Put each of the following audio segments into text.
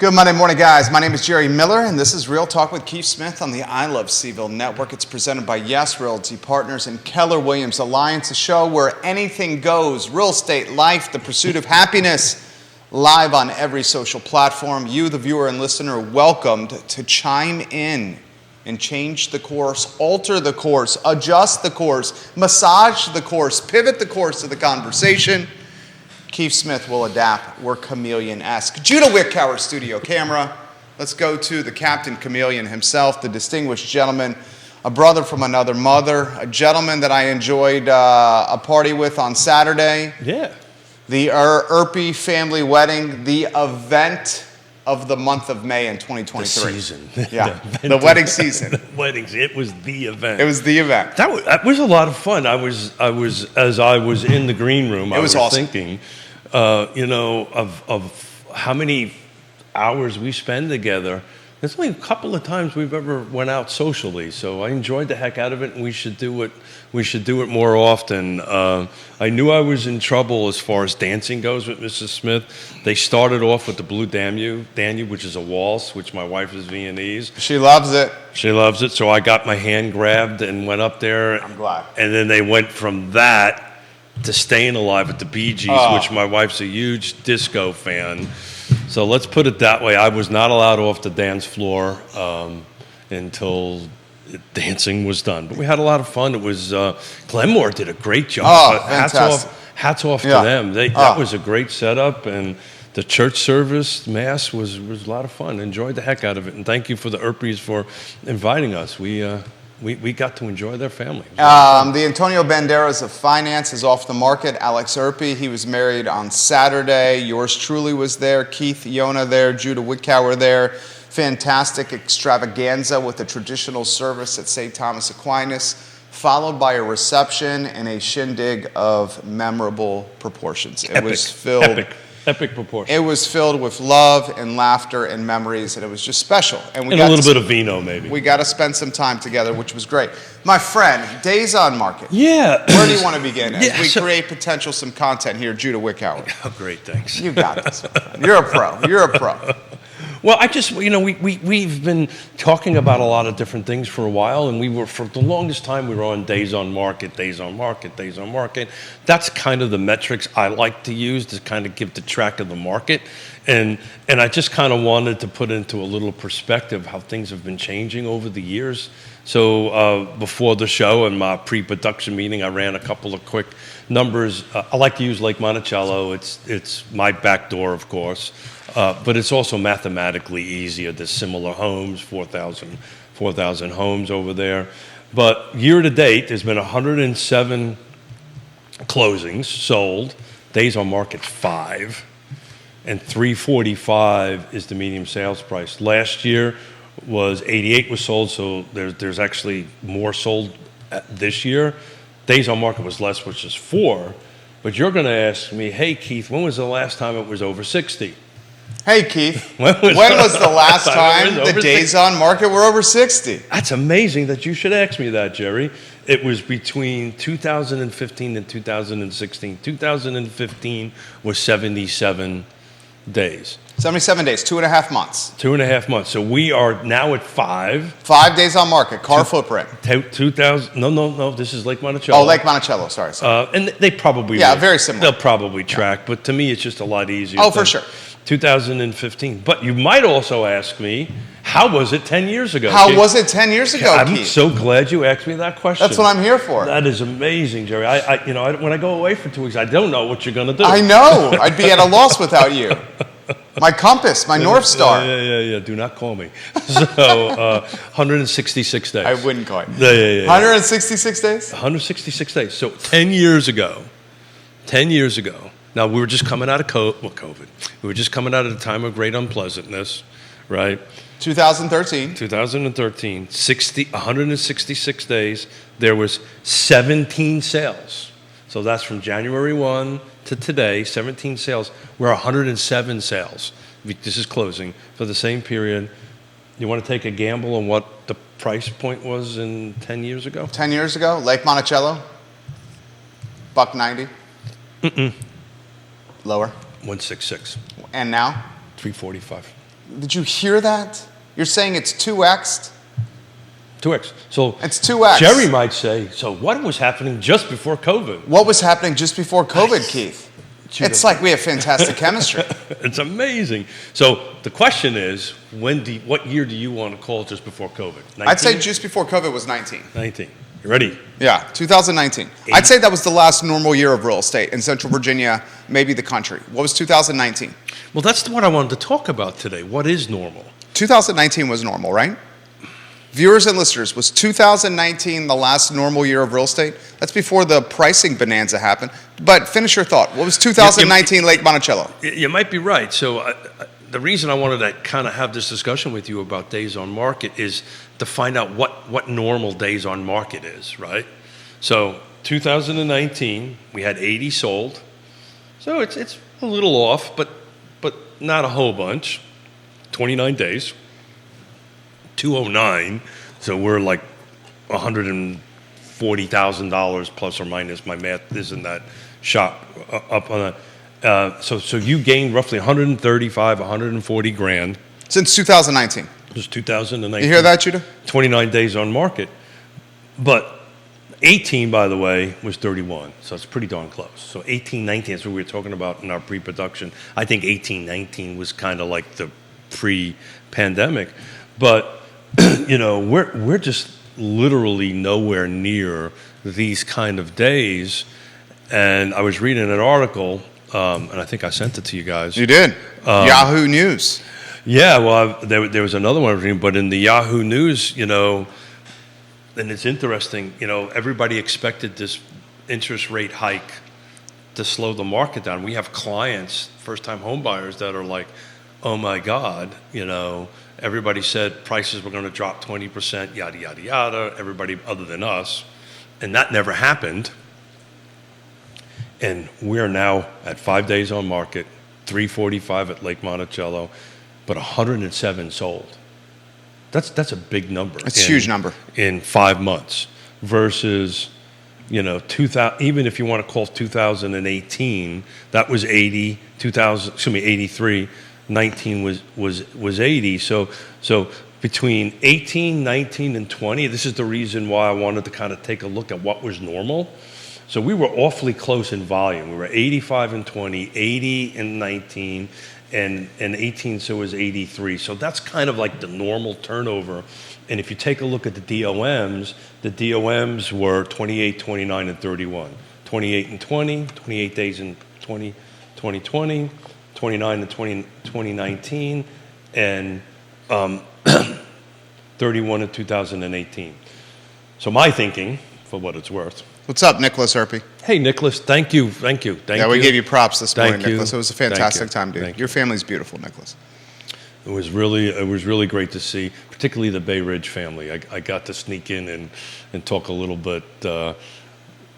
Good Monday morning, guys. My name is Jerry Miller, and this is Real Talk with Keith Smith on the I Love CVille Network. It's presented by Yes Realty Partners and Keller Williams Alliance, a show where anything goes. Real estate, life, the pursuit of happiness. Live on every social platform. You, the viewer and listener, are welcomed to chime in and change the course, alter the course, adjust the course, massage the course, pivot the course of the conversation. Keith Smith will adapt. We're chameleon-esque. Judah Wickower studio camera. Let's go to the Captain Chameleon himself, the distinguished gentleman, a brother from another mother, a gentleman that I enjoyed a party with on Saturday. Yeah. The Erpe family wedding, the event of the month of May in 2023. The season. Yeah, the wedding season. Weddings. It was the event. It was the event. That was a lot of fun. I was as I was in the green room. I was awesome. Thinking, of how many hours we spend together. There's only a couple of times we've ever went out socially, so I enjoyed the heck out of it, and we should do it. We should do it more often. I knew I was in trouble as far as dancing goes with Mrs. Smith. They started off with the Blue Danube, which is a waltz, which my wife is Viennese. She loves it. She loves it, so I got my hand grabbed and went up there. I'm glad. And then they went from that to Staying Alive at the Bee Gees, which my wife's a huge disco fan. So let's put it that way. I was not allowed off the dance floor until dancing was done. But we had a lot of fun. It was Glenmore did a great job. Oh, fantastic. Hats off to them. That was a great setup, and the church service, Mass, was a lot of fun. Enjoyed the heck out of it. And thank you for the Erpes for inviting us. We got to enjoy their family. The Antonio Banderas of finance is off the market. Alex Erpe, he was married on Saturday. Yours truly was there. Keith, Yonna there. Judah Wickower there. Fantastic extravaganza with a traditional service at St. Thomas Aquinas, followed by a reception and a shindig of memorable proportions. It was filled. Epic proportions. It was filled with love and laughter and memories, and it was just special. And a little bit of vino, maybe. We got to spend some time together, which was great. My friend, days on market. Yeah. Where do you want to begin as we so, create potential some content here, Judah Wickower? Oh, great, thanks. You got this. You're a pro. You're a pro. Well, we've been talking about a lot of different things for a while, and we were, for the longest time, we were on days on market. That's kind of the metrics I like to use to kind of give the track of the market. And I just kind of wanted to put into a little perspective how things have been changing over the years. So before the show and my pre-production meeting, I ran a couple of quick numbers. I like to use Lake Monticello. It's my back door, of course. But it's also mathematically easier. There's similar homes, 4,000 homes over there. But year to date, there's been 107 closings sold. Days on market 5, and $345 is the median sales price. Last year was 88 was sold, so there's actually more sold this year. Days on market was less, which is 4. But you're going to ask me, hey Keith, when was the last time it was over 60? Hey, Keith, when was the last time the days on market were over 60? That's amazing that you should ask me that, Jerry. It was between 2015 and 2016. 2015 was 77 days. 77 days, 2.5 months. 2.5 months. So we are now at 5. 5 days on market, car footprint. 2000. No. This is Lake Monticello. Oh, Lake Monticello. Sorry. And they probably very similar. They'll probably track, but to me, it's just a lot easier. Oh, for sure. 2015. But you might also ask me, how was it 10 years ago? How was it 10 years ago, I'm Keith? so glad you asked me that question. That's what I'm here for. That is amazing, Jerry. When I go away for 2 weeks, I don't know what you're going to do. I know. I'd be at a loss without you. My compass, my North Star. Yeah. Do not call me. So, 166 days. I wouldn't call you. Yeah. 166 days? 166 days. So 10 years ago, now we were just coming out of COVID. We were just coming out of a time of great unpleasantness, right? 2013. 166 days. There was 17 sales. So that's from January 1 to today, 17 sales. We're 107 sales. This is closing for the same period. You want to take a gamble on what the price point was in 10 years ago? 10 years ago, Lake Monticello, $190. Mm-mm. Lower. 166. And now? 345. Did you hear that? You're saying it's 2x? 2x. So it's 2x. Jerry might say, so what was happening just before COVID? What was happening just before COVID, Keith? It's like we have fantastic chemistry. It's amazing. So the question is, what year do you want to call just before COVID? 19? I'd say just before COVID was 19. 19. You ready? Yeah, 2019. I'd say that was the last normal year of real estate in Central Virginia, maybe the country. What was 2019? Well, that's what I wanted to talk about today. What is normal? 2019 was normal, right? Viewers and listeners, was 2019 the last normal year of real estate? That's before the pricing bonanza happened. But finish your thought. What was 2019 Lake Monticello? You might be right. So the reason I wanted to kind of have this discussion with you about days on market is to find out what normal days on market is, right? So 2019, we had 80 sold. So it's a little off, but not a whole bunch. 29 days. 209, so we're like $140,000 plus or minus. My math isn't that sharp up on that. So you gained roughly 135, 140 grand Since 2019. It was 2019. You hear that, Judah? 29 days on market, but 18, by the way, was 31, so it's pretty darn close. So 18, 19 is what we were talking about in our pre-production. I think 18, 19 was kind of like the pre-pandemic, but we're just literally nowhere near these kind of days. And I was reading an article, and I think I sent it to you guys. You did. Yahoo News. Yeah, well, there was another one I was reading, but in the Yahoo News, and it's interesting, everybody expected this interest rate hike to slow the market down. We have clients, first-time home buyers, that are like, oh my God, everybody said prices were going to drop 20%, yada, yada, yada, everybody other than us. And that never happened. And we're now at 5 days on market, 345 at Lake Monticello, but 107 sold. That's a big number. It's a huge number. In 5 months versus, 2000, even if you want to call 2018, that was 80, 83. 19 was 80. So between 18, 19, and 20, this is the reason why I wanted to kind of take a look at what was normal. So we were awfully close in volume. We were 85 and 20, 80 and 19, and 18, so it was 83. So that's kind of like the normal turnover. And if you take a look at the DOMs were 28, 29, and 31. 28 and 20, 28 days in 2020, 29 and 2019, and 31 in 2018. So my thinking, for what it's worth. What's up, Nicholas Erpy? Hey, Nicholas, thank you. Yeah, we gave you props this morning, Thank you. Nicholas. It was a fantastic Thank you. time, dude. Your family's beautiful, Nicholas. It was really great to see, particularly the Bay Ridge family. I got to sneak in and talk a little bit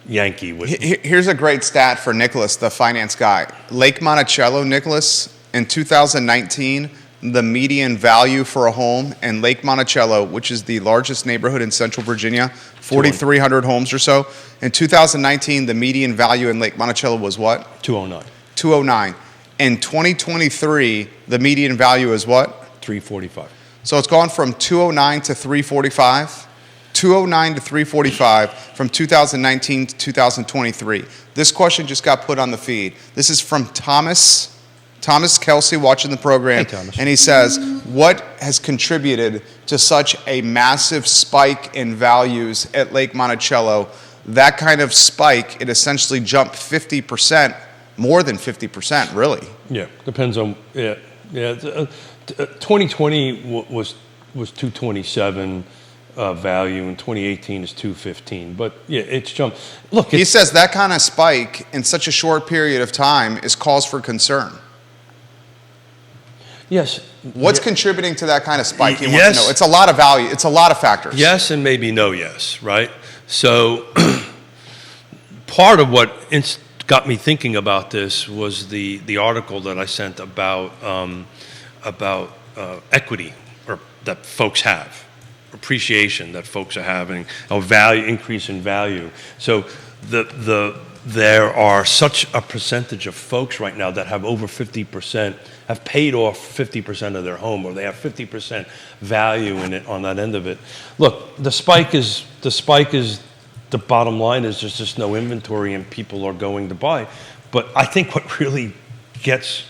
Yankee with. Here's a great stat for Nicholas, the finance guy. Lake Monticello, Nicholas, in 2019, the median value for a home in Lake Monticello, which is the largest neighborhood in Central Virginia, 4,300 homes or so. In 2019, the median value in Lake Monticello was what? 209. 209. In 2023, the median value is what? 345. So it's gone from 209 to 345. 209 to 345 from 2019 to 2023. This question just got put on the feed. This is from Thomas Kelsey watching the program. Hey, Thomas. And he says, what has contributed to such a massive spike in values at Lake Monticello? That kind of spike, it essentially jumped 50%, more than 50%, really. Yeah, depends on, 2020 was 227 value, and 2018 is 215. But yeah, it's jumped. Look, he says that kind of spike in such a short period of time is cause for concern. Yes. What's contributing to that kind of spike? He wants Yes. to know. It's a lot of value. It's a lot of factors. Yes and maybe no yes, right? So part of what got me thinking about this was the article that I sent about equity or that folks have, appreciation that folks are having, a value increase in value. So the there are such a percentage of folks right now that have over 50%, have paid off 50% of their home, or they have 50% value in it on that end of it. Look, the spike is the bottom line is there's just no inventory and people are going to buy. But I think what really gets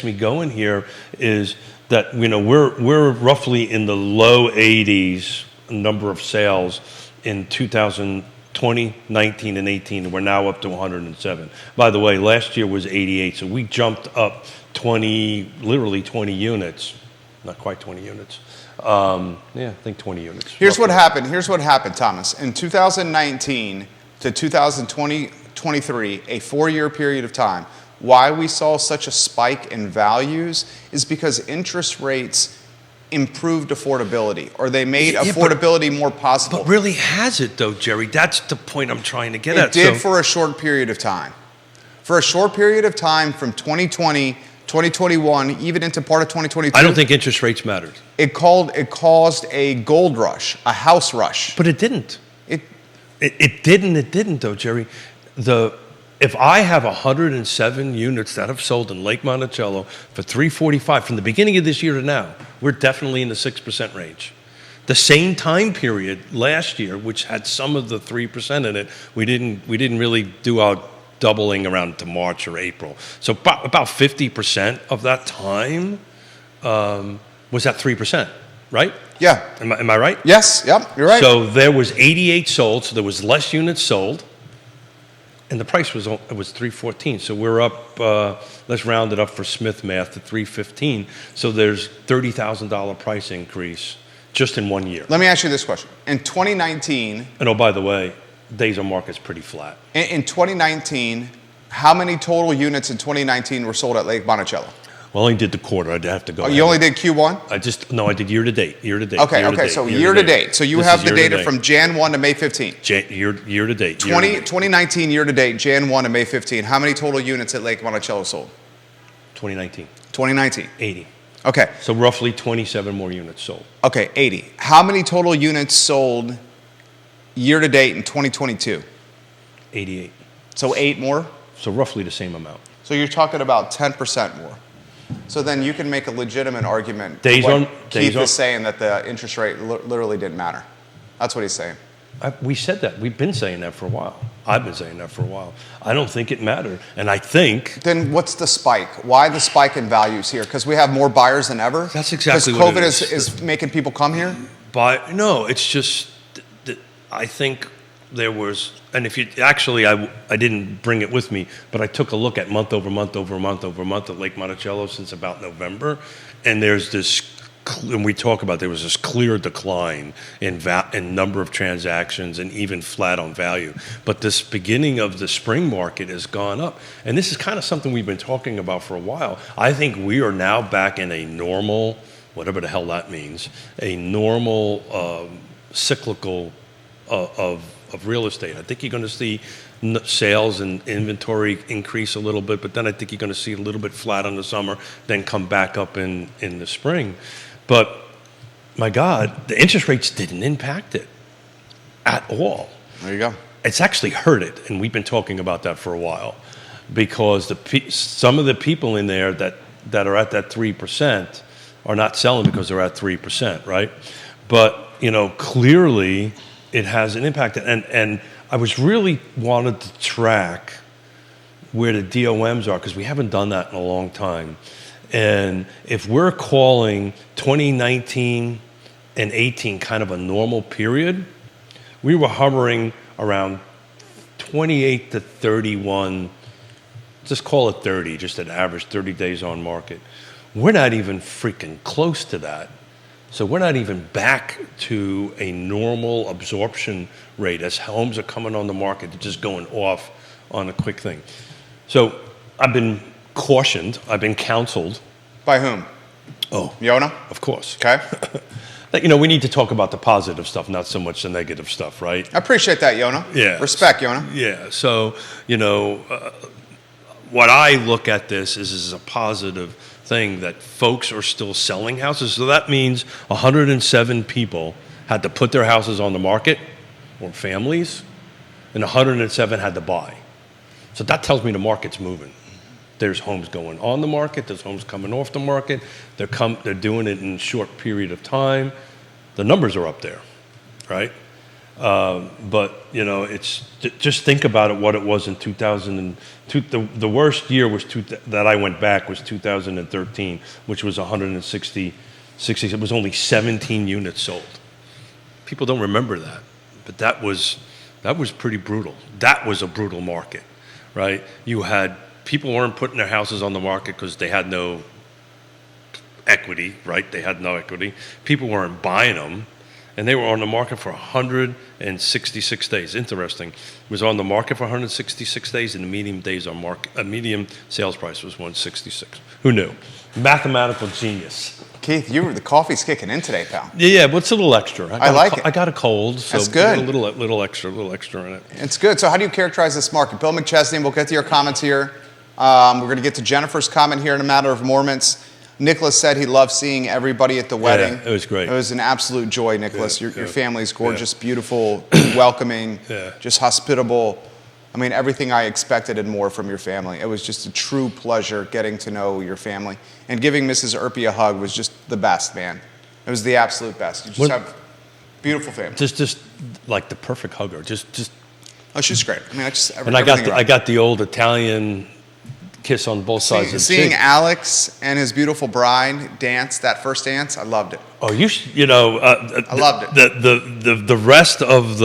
me going here is that, you know, we're roughly in the low 80s number of sales in 2020, 19, and 18. We're now up to 107. By the way, last year was 88, so we jumped up literally 20 units. Not quite 20 units. I think 20 units. Here's what happened, Thomas. In 2019 to 2023, a 4-year period of time, why we saw such a spike in values is because interest rates improved affordability, or they made affordability more possible. But really has it though, Jerry? That's the point I'm trying to get at. It did for a short period of time. For a short period of time from 2020, 2021, even into part of 2022. I don't think interest rates mattered. It caused a gold rush, a house rush. But it didn't. It didn't though, Jerry. If I have 107 units that have sold in Lake Monticello for $345 from the beginning of this year to now, we're definitely in the 6% range. The same time period last year, which had some of the 3% in it, we didn't really do our doubling around to March or April. So about 50% of that time was at 3%, right? Yeah. Am I right? Yes. Yep. You're right. So there was 88 sold, so there was less units sold. And the price was $314, so we're up. Let's round it up for Smith math to $315. So there's $30,000 price increase just in 1 year. Let me ask you this question: in 2019, and oh, by the way, days on market's pretty flat. In 2019, how many total units in 2019 were sold at Lake Monticello? Well, I only did the quarter. I'd have to go. Oh, you only did Q1? I did year to date. Okay, so year to date. So you have the data from Jan 1 to May 15. Year to date. 2019 year to date, Jan 1 to May 15. How many total units at Lake Monticello sold? 2019. 80. Okay. So roughly 27 more units sold. Okay, 80. How many total units sold year to date in 2022? 88. So 8 more? So roughly the same amount. So you're talking about 10% more. So then you can make a legitimate argument. Keith is saying that the interest rate literally didn't matter. That's what he's saying. We said that. We've been saying that for a while. I've been saying that for a while. I don't think it mattered. And I think... Then what's the spike? Why the spike in values here? Because we have more buyers than ever? That's exactly what it is. Because COVID is making people come here? No, it's just... I think there was... And if you... Actually, I didn't bring it with me, but I took a look at month over month at Lake Monticello since about November. And there's this... And we talk about there was this clear decline in number of transactions and even flat on value. But this beginning of the spring market has gone up. And this is kind of something we've been talking about for a while. I think we are now back in a normal, whatever the hell that means, a normal cyclical of real estate. I think you're going to see sales and inventory increase a little bit, but then I think you're going to see a little bit flat in the summer, then come back up in the spring. But my God, the interest rates didn't impact it at all. There you go. It's actually hurt it, and we've been talking about that for a while, because some of the people in there that are at that 3% are not selling because they're at 3%, right? But clearly it has an impact, and I was really wanted to track where the DOMs are, because we haven't done that in a long time. And if we're calling 2019 and 18 kind of a normal period, we were hovering around 28 to 31, just call it 30, just an average 30 days on market. We're not even freaking close to that. So we're not even back to a normal absorption rate as homes are coming on the market. They're just going off on a quick thing. So I've been cautioned, I've been counseled. By whom? Oh. Yonna? Of course. Okay. That, we need to talk about the positive stuff, not so much the negative stuff, right? I appreciate that, Yonna. Yeah. Respect, Yonna. Yeah. So, what I look at this is a positive thing that folks are still selling houses. So that means 107 people had to put their houses on the market, or families, and 107 had to buy. So that tells me the market's moving. There's homes going on the market. There's homes coming off the market. They're doing it in a short period of time. The numbers are up there, right? But it's just think about it. What it was in 2002. The worst year was that I went back was 2013, which was 160. It was only 17 units sold. People don't remember that, but that was pretty brutal. That was a brutal market, right? You had people weren't putting their houses on the market because they had no equity, right? They had no equity. People weren't buying them, and they were on the market for 166 days. Interesting. It was on the market for 166 days, and the medium sales price was 166. Who knew? Mathematical genius. Keith, the coffee's kicking in today, pal. Yeah, but it's a little extra. I like it. I got a cold, so that's good. A little extra in it. It's good. So how do you characterize this market? Bill McChesney, we'll get to your comments here. We're going to get to Jennifer's comment here in a matter of moments. Nicholas said he loved seeing everybody at the wedding. Yeah, it was great. It was an absolute joy, Nicholas. Yeah, your family's gorgeous, yeah. Beautiful, welcoming, yeah. just hospitable. I mean, everything I expected and more from your family. It was just a true pleasure getting to know your family. And giving Mrs. Erpy a hug was just the best, man. It was the absolute best. You just have beautiful family. Just like the perfect hugger. Just. Oh, she's great. I mean, I got the old Italian kiss on both sides of the seeing cheek. Alex and his beautiful bride dance that first dance, I loved it. Oh, I loved it. The rest of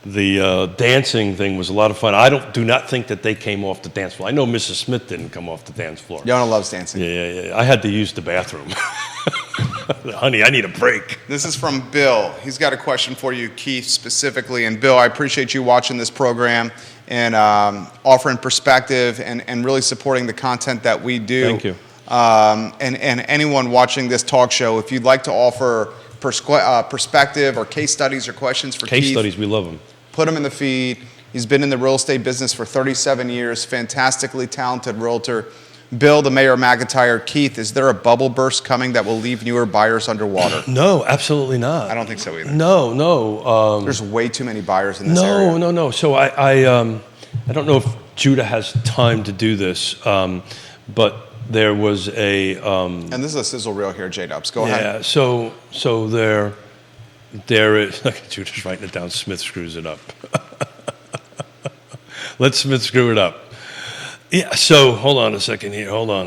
the dancing thing was a lot of fun. I do not think that they came off the dance floor. I know Mrs. Smith didn't come off the dance floor. Yonna loves dancing. Yeah. I had to use the bathroom. Honey, I need a break. This is from Bill. He's got a question for you, Keith, specifically. And Bill, I appreciate you watching this program and offering perspective and really supporting the content that we do. Thank you. And anyone watching this talk show, if you'd like to offer perspective or case studies or questions for Keith. Case studies, we love them. Put him in the feed. He's been in the real estate business for 37 years, fantastically talented realtor. Bill, the mayor of McIntyre. Keith, is there a bubble burst coming that will leave newer buyers underwater? No, absolutely not. I don't think so either. No. There's way too many buyers in this area. No. So I don't know if Judah has time to do this, but there was a... and this is a sizzle reel here, J-Dubs. Go ahead. Yeah, so there is... Look, Judah's writing it down. Smith screws it up. Let Smith screw it up. Yeah, so hold on a second here. Hold on.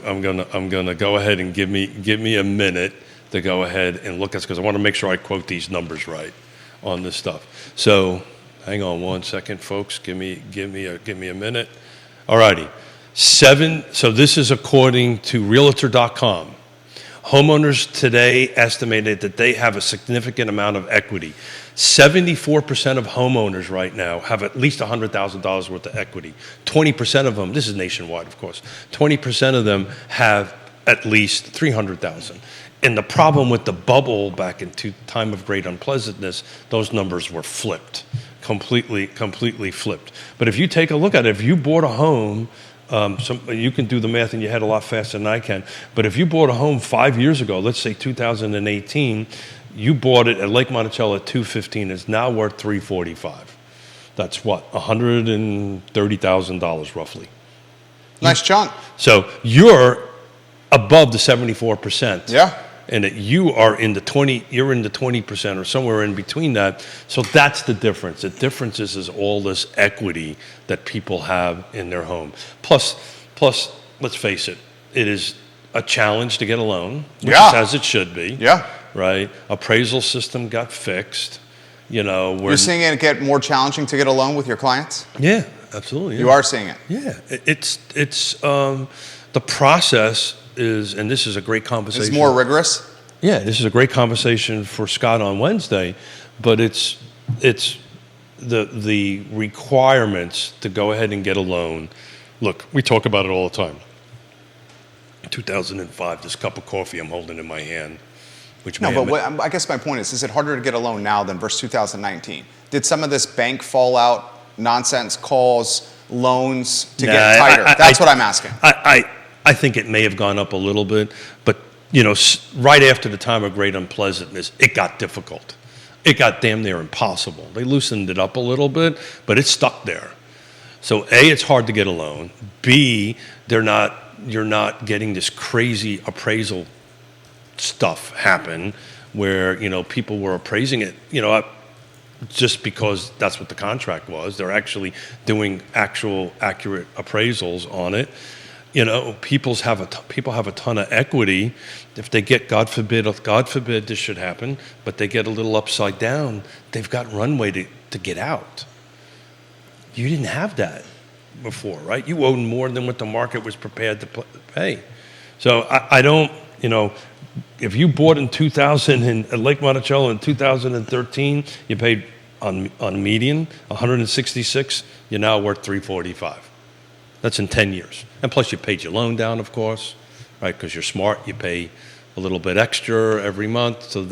I'm gonna go ahead and give me a minute to go ahead and look at this because I want to make sure I quote these numbers right on this stuff. So hang on one second, folks. Give me a minute. All righty. So this is according to Realtor.com. Homeowners today estimated that they have a significant amount of equity. 74% of homeowners right now have at least $100,000 worth of equity. 20% of them, this is nationwide, of course, 20% of them have at least $300,000. And the problem with the bubble back in time of great unpleasantness, those numbers were flipped, completely flipped. But if you take a look at it, if you bought a home, you can do the math in your head a lot faster than I can. But if you bought a home 5 years ago, let's say 2018, you bought it at Lake Monticello at $215. It's now worth $345. That's what, $130,000 roughly. Nice chunk. So you're above the 74%. Yeah. And that you are in the 20. You're in the 20% or somewhere in between that. So that's the difference. The difference is all this equity that people have in their home. Plus, let's face it, it is a challenge to get a loan, which is as it should be. Yeah. Right. Appraisal system got fixed. You're seeing it get more challenging to get a loan with your clients? Yeah, absolutely. Yeah. You are seeing it. Yeah. It's the process is, and this is a great conversation. It's more rigorous? Yeah, this is a great conversation for Scott on Wednesday, but it's the requirements to go ahead and get a loan. Look, we talk about it all the time. 2005, this cup of coffee I'm holding in my hand. I guess my point is it harder to get a loan now than versus 2019? Did some of this bank fallout nonsense cause loans to get tighter? That's what I'm asking. I think it may have gone up a little bit, but right after the time of great unpleasantness, it got difficult. It got damn near impossible. They loosened it up a little bit, but it stuck there. So A, it's hard to get a loan. B, you're not getting this crazy appraisal stuff happen where, people were appraising it, just because that's what the contract was. They're actually doing actual accurate appraisals on it. People have a ton of equity. If they get, God forbid this should happen, but they get a little upside down, they've got runway to get out. You didn't have that before, right? You owed more than what the market was prepared to pay. So I don't, if you bought in 2000 at Lake Monticello in 2013, you paid on median 166. You're now worth 345. That's in 10 years. And plus you paid your loan down, of course, right? Because you're smart. You pay a little bit extra every month. So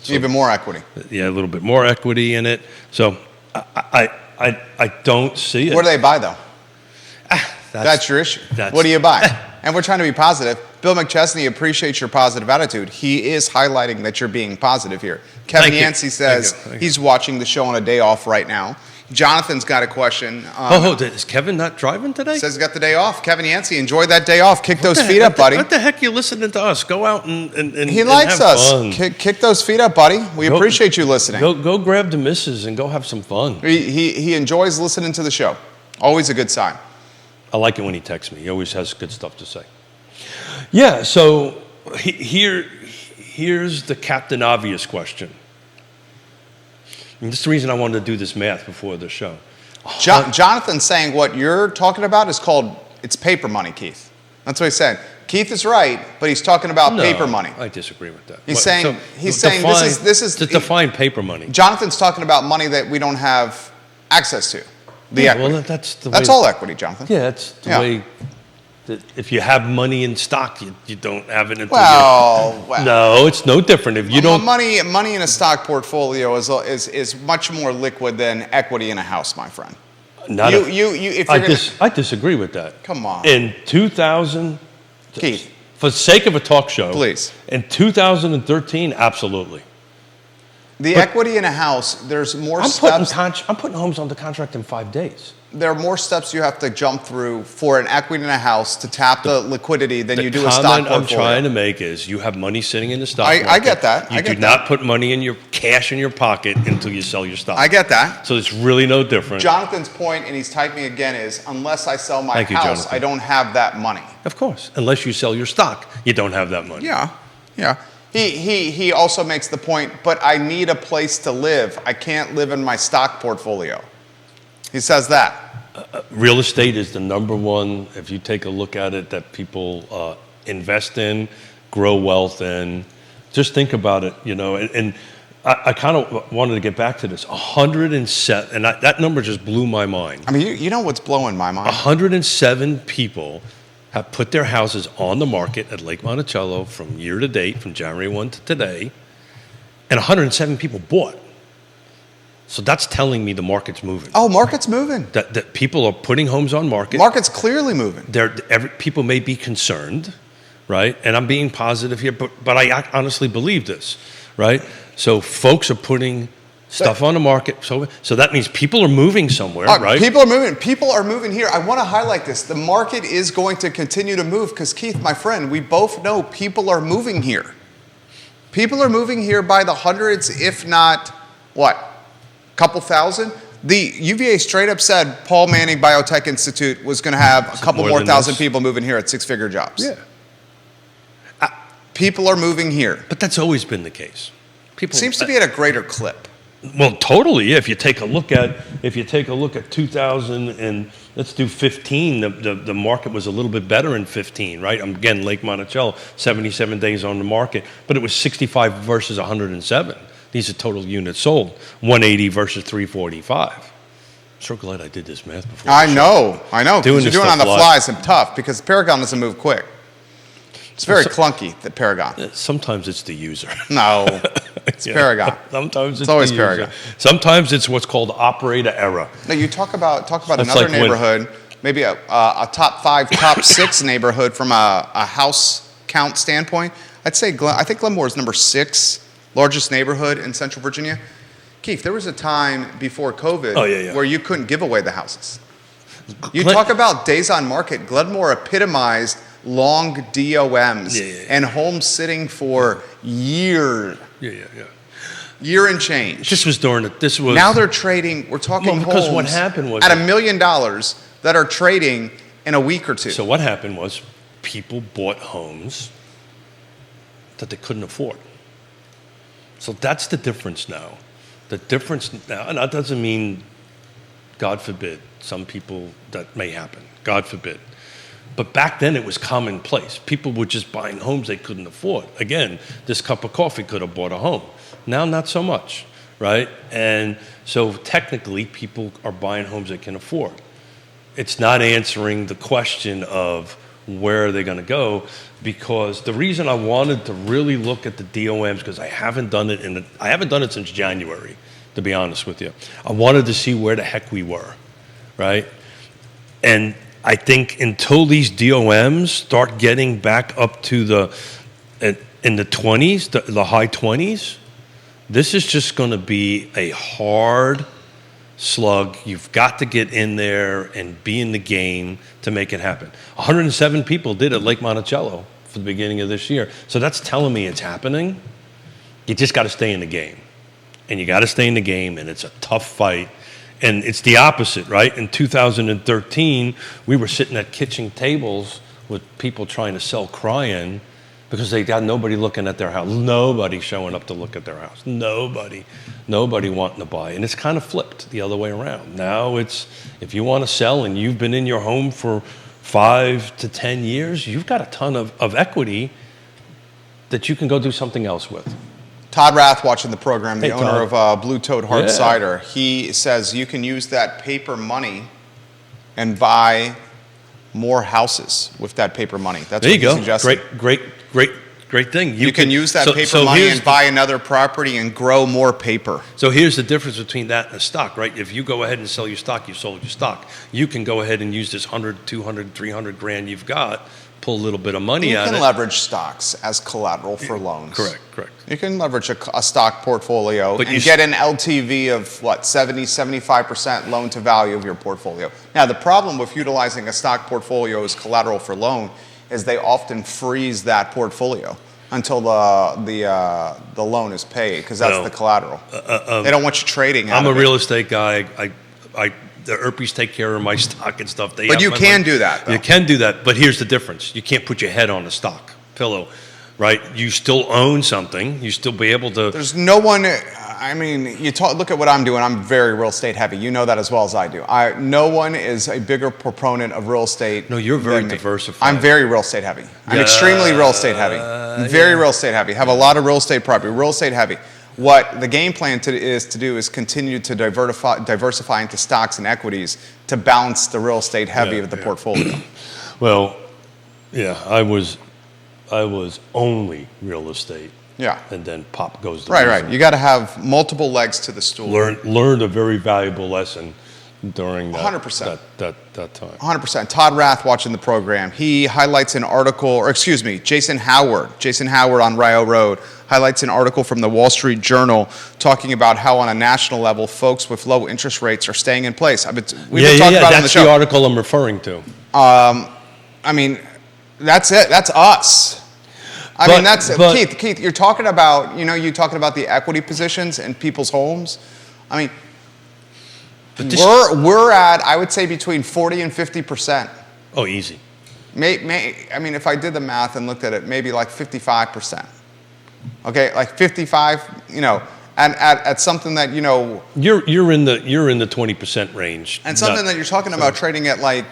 even more equity. Yeah, a little bit more equity in it. So I don't see it. What do they buy, though? That's your issue. What do you buy? And we're trying to be positive. Bill McChesney appreciates your positive attitude. He is highlighting that you're being positive here. Kevin Yancey says he's watching the show on a day off right now. Jonathan's got a question. Is Kevin not driving today? Says he's got the day off. Kevin Yancey, enjoy that day off. Kick those feet up, buddy. What the heck you listening to us? Go out and he likes us. Fun. Kick those feet up, buddy. We appreciate you listening. Go grab the missus and go have some fun. He enjoys listening to the show. Always a good sign. I like it when he texts me. He always has good stuff to say. Yeah, so here's the Captain Obvious question. And this is the reason I wanted to do this math before the show. Jonathan's saying what you're talking about it's paper money, Keith. That's what he said. Keith is right, but he's talking about paper money. I disagree with that. He's saying this is to define paper money. Jonathan's talking about money that we don't have access to. The equity. Well, that's all equity, Jonathan. Yeah, that's the way. If you have money in stock, you don't have it until no, it's no different. If you don't money in a stock portfolio is much more liquid than equity in a house, my friend. I disagree with that. Come on. In 2000, Keith, for the sake of a talk show, please. In 2013, absolutely. The equity in a house, there's more steps. I'm putting homes under contract in 5 days. There are more steps you have to jump through for an equity in a house to tap the liquidity than you do a stock portfolio. The comment I'm trying to make is you have money sitting in the stock market. I get that. You do not put money in your cash in your pocket until you sell your stock. I get that. So it's really no different. Jonathan's point, and he's typing again, is unless I sell my house, I don't have that money. Of course. Unless you sell your stock, you don't have that money. Yeah. He also makes the point, but I need a place to live. I can't live in my stock portfolio. He says that. Real estate is the number one, if you take a look at it, that people invest in, grow wealth in. Just think about it, and I kind of wanted to get back to this. 107, and that number just blew my mind. I mean, you know what's blowing my mind? 107 people have put their houses on the market at Lake Monticello from year to date, from January 1 to today, and 107 people bought. So that's telling me the market's moving. Oh, market's moving. That people are putting homes on market. Market's clearly moving. People may be concerned, right? And I'm being positive here, but I honestly believe this, right? So folks are putting stuff on the market. So that means people are moving somewhere, right? People are moving. People are moving here. I want to highlight this. The market is going to continue to move because, Keith, my friend, we both know people are moving here. People are moving here by the hundreds, if not, couple thousand? The UVA straight up said Paul Manning Biotech Institute was going to have a couple more thousand people moving here at six-figure jobs. Yeah. People are moving here. But that's always been the case. Seems to be at a greater clip. Well, totally. If you take a look at 2000 and let's do 15, the market was a little bit better in 15, right? Again, Lake Monticello, 77 days on the market, but it was 65 versus 107. These are total units sold, 180 versus 345. I'm so glad I did this math before. I know. You're doing it on the fly is tough because Paragon doesn't move quick. It's very clunky, the Paragon. Sometimes it's the user. No, it's Paragon. Sometimes it's always Paragon. Sometimes it's what's called operator error. Now you talk about another neighborhood, maybe a top 5, top 6 neighborhood from a house count standpoint. I'd say I think Glenmore is number 6. Largest neighborhood in Central Virginia. Keith, there was a time before COVID where you couldn't give away the houses. You talk about days on market. Glenmore epitomized long DOMs and homes sitting for years. Year and change. This was now they're trading. We're talking because homes what happened was at $1 million that are trading in a week or two. So what happened was people bought homes that they couldn't afford. So that's the difference now. The difference now, and that doesn't mean, God forbid, some people that may happen, God forbid. But back then it was commonplace. People were just buying homes they couldn't afford. Again, this cup of coffee could have bought a home. Now, not so much, right? And so technically people are buying homes they can afford. It's not answering the question of where are they going to go, because the reason I wanted to really look at the DOMs, because I haven't done it since January, to be honest with you. I wanted to see where the heck we were, right? And I think until these DOMs start getting back up to in the 20s, the high 20s, this is just going to be a hard slug. You've got to get in there and be in the game to make it happen. 107 people did at Lake Monticello for the beginning of this year. So that's telling me it's happening. You just got to stay in the game. And you got to stay in the game, and it's a tough fight. And it's the opposite, right? In 2013, we were sitting at kitchen tables with people trying to sell crying because they got nobody looking at their house. Nobody showing up to look at their house. Nobody wanting to buy. And it's kind of flipped the other way around. Now it's, if you want to sell and you've been in your home for 5 to 10 years, you've got a ton of equity that you can go do something else with. Todd Rath, watching the program, the owner Todd. of Blue Toad Hard Cider, he says you can use that paper money and buy more houses with that paper money. That's there what you he go. suggested. Great thing. You can use that paper money and buy another property and grow more paper. So here's the difference between that and a stock, right? If you go ahead and sell your stock, you sold your stock. You can go ahead and use this 100, 200, 300 grand you've got, pull a little bit of money out of it. You can leverage stocks as collateral for loans. Correct. You can leverage a stock portfolio and get an LTV of, what, 70, 75% loan to value of your portfolio. Now, the problem with utilizing a stock portfolio as collateral for loan is they often freeze that portfolio until the loan is paid, because that's the collateral. They don't want you trading. I'm a real estate guy. The Erpies take care of my stock and stuff. But you can do that, though. You can do that, but here's the difference. You can't put your head on a stock pillow, right? You still own something. You still be able to. There's no one. I mean, look at what I'm doing. I'm very real estate heavy. You know that as well as I do. No one is a bigger proponent of real estate. No, you're very diversified. I'm very real estate heavy. I'm extremely real estate heavy. I'm very real estate heavy. Have a lot of real estate property. Real estate heavy. What the game plan is continue to diversify into stocks and equities to balance the real estate heavy of the portfolio. Well, yeah, I was only real estate. Yeah. And then pop goes the right. You got to have multiple legs to the stool. Learned a very valuable lesson during that 100%. that time. 100%. Todd Rath, watching the program, he highlights an article, Jason Howard on Rio Road highlights an article from the Wall Street Journal talking about how on a national level, folks with low interest rates are staying in place. We've been talking about it on the show. That's the article I'm referring to. I mean, that's it. That's us. Keith, you're talking about, the equity positions in people's homes. I mean, we're at, I would say, between 40 and 50%. Oh, easy. If I did the math and looked at it, maybe like 55%. Okay, like 55, and at something that, You're in the 20% range. And something that you're talking about trading at like,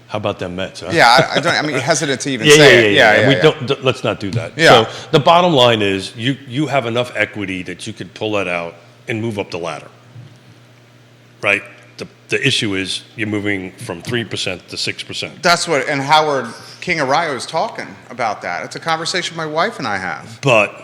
How about them Mets? Huh? Yeah, hesitant to even say it. Yeah. Let's not do that. Yeah. So the bottom line is you have enough equity that you could pull that out and move up the ladder, right? The issue is you're moving from 3% to 6%. That's what, and Howard King of Rio is talking about that. It's a conversation my wife and I have. But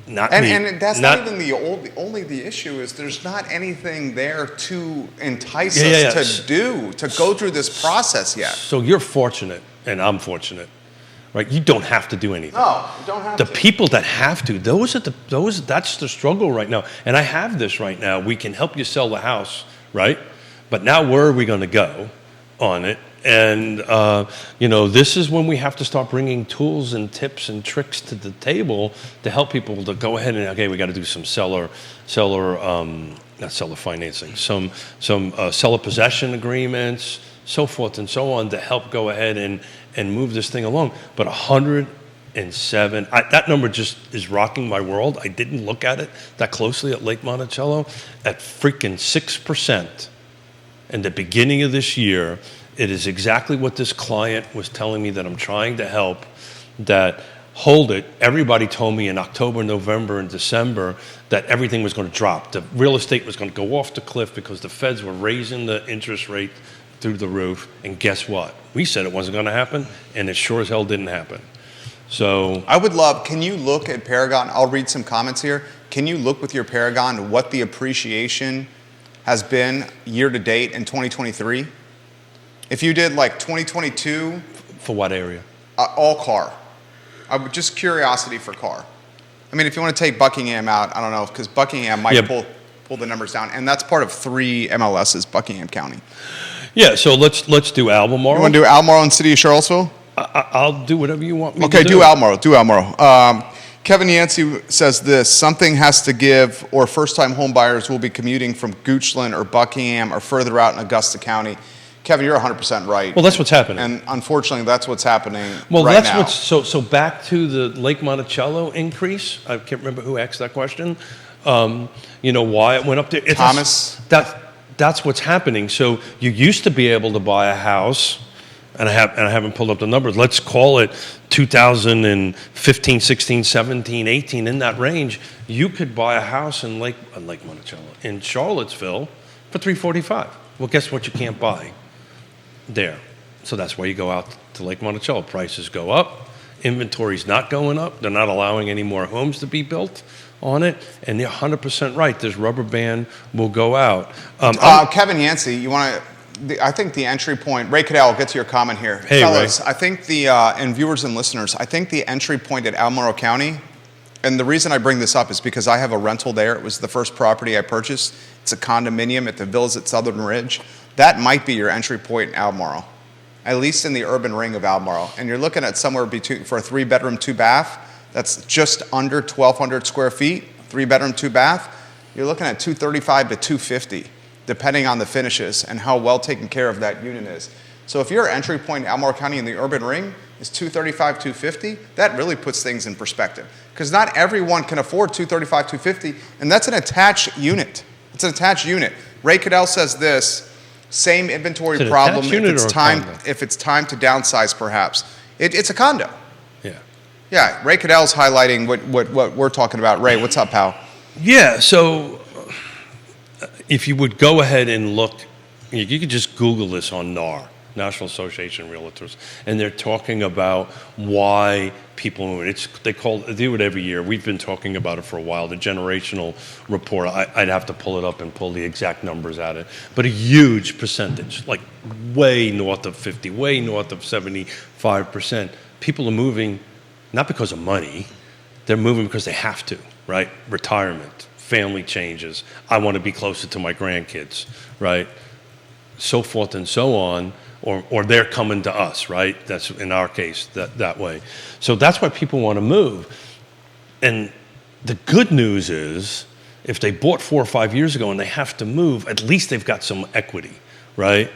not me. And that's not even the issue is there's not anything there to entice us to go through this process yet. So you're fortunate, and I'm fortunate. right? You don't have to do anything. No, you don't have The to. people that have to, that's the struggle right now. And I have this right now. We can help you sell the house, right? But now where are we going to go on it? And, this is when we have to start bringing tools and tips and tricks to the table to help people to go ahead and, okay, we got to do some not seller financing, some seller possession agreements, so forth and so on to help go ahead and move this thing along. But 107, that number just is rocking my world. I didn't look at it that closely at Lake Monticello. At freaking 6% in the beginning of this year, it is exactly what this client was telling me that I'm trying to help, that hold it. Everybody told me in October, November, and December that everything was going to drop. The real estate was going to go off the cliff because the feds were raising the interest rate through the roof. And guess what? We said it wasn't going to happen, and it sure as hell didn't happen. So I would love, can you look at Paragon? I'll read some comments here. Can you look with your Paragon what the appreciation has been year to date in 2023? If you did like 2022. For what area? All car. Just curiosity for car. I mean, if you want to take Buckingham out, I don't know, because Buckingham might pull the numbers down. And that's part of 3 MLSs, Buckingham County. Yeah, so let's do Albemarle. You want to do Albemarle and City of Charlottesville? I'll do whatever you want me to do. Okay, do Albemarle. Do Albemarle. Kevin Yancey says this: something has to give, or first-time home buyers will be commuting from Goochland or Buckingham or further out in Augusta County. Kevin, you're 100% right. Well, that's what's happening. And unfortunately, that's what's happening that's now. So back to the Lake Monticello increase. I can't remember who asked that question. Why it went up there. Thomas. That's what's happening. So you used to be able to buy a house, and I haven't pulled up the numbers. Let's call it 2015, 16, 17, 18, in that range. You could buy a house in Lake Monticello in Charlottesville for $345. Well, guess what? You can't buy there. So that's why you go out to Lake Monticello. Prices go up. Inventory's not going up. They're not allowing any more homes to be built on it. And you're 100% right. This rubber band will go out. Kevin Yancey, I think the entry point, Ray Cadell, I'll get to your comment here. Hey, fellas, Ray. I think and viewers and listeners, I think the entry point at Albemarle County, and the reason I bring this up is because I have a rental there. It was the first property I purchased. It's a condominium at the Villas at Southern Ridge. That might be your entry point in Albemarle, at least in the urban ring of Albemarle. And you're looking at somewhere between, for a 3-bedroom, 2-bath, that's just under 1,200 square feet, 3-bedroom, 2-bath. You're looking at $235 to $250, depending on the finishes and how well taken care of that unit is. So if your entry point in Albemarle County in the urban ring is $235, $250, that really puts things in perspective. Because not everyone can afford $235, $250, and that's an attached unit. It's an attached unit. Ray Cadell says this: same inventory problem if it's time to downsize, perhaps. It's a condo. Yeah. Yeah, Ray Cadell's highlighting what we're talking about. Ray, what's up, pal? Yeah, so if you would go ahead and look, you could just Google this on NAR, National Association of Realtors, and they're talking about why people move. They do it every year. We've been talking about it for a while. The generational report, I'd have to pull it up and pull the exact numbers at it, but a huge percentage, like way north of 50, way north of 75%. People are moving not because of money. They're moving because they have to, right? Retirement, family changes. I want to be closer to my grandkids, right? So forth and so on. Or they're coming to us, right? That's in our case, that way. So that's why people want to move. And the good news is, if they bought 4 or 5 years ago and they have to move, at least they've got some equity, right?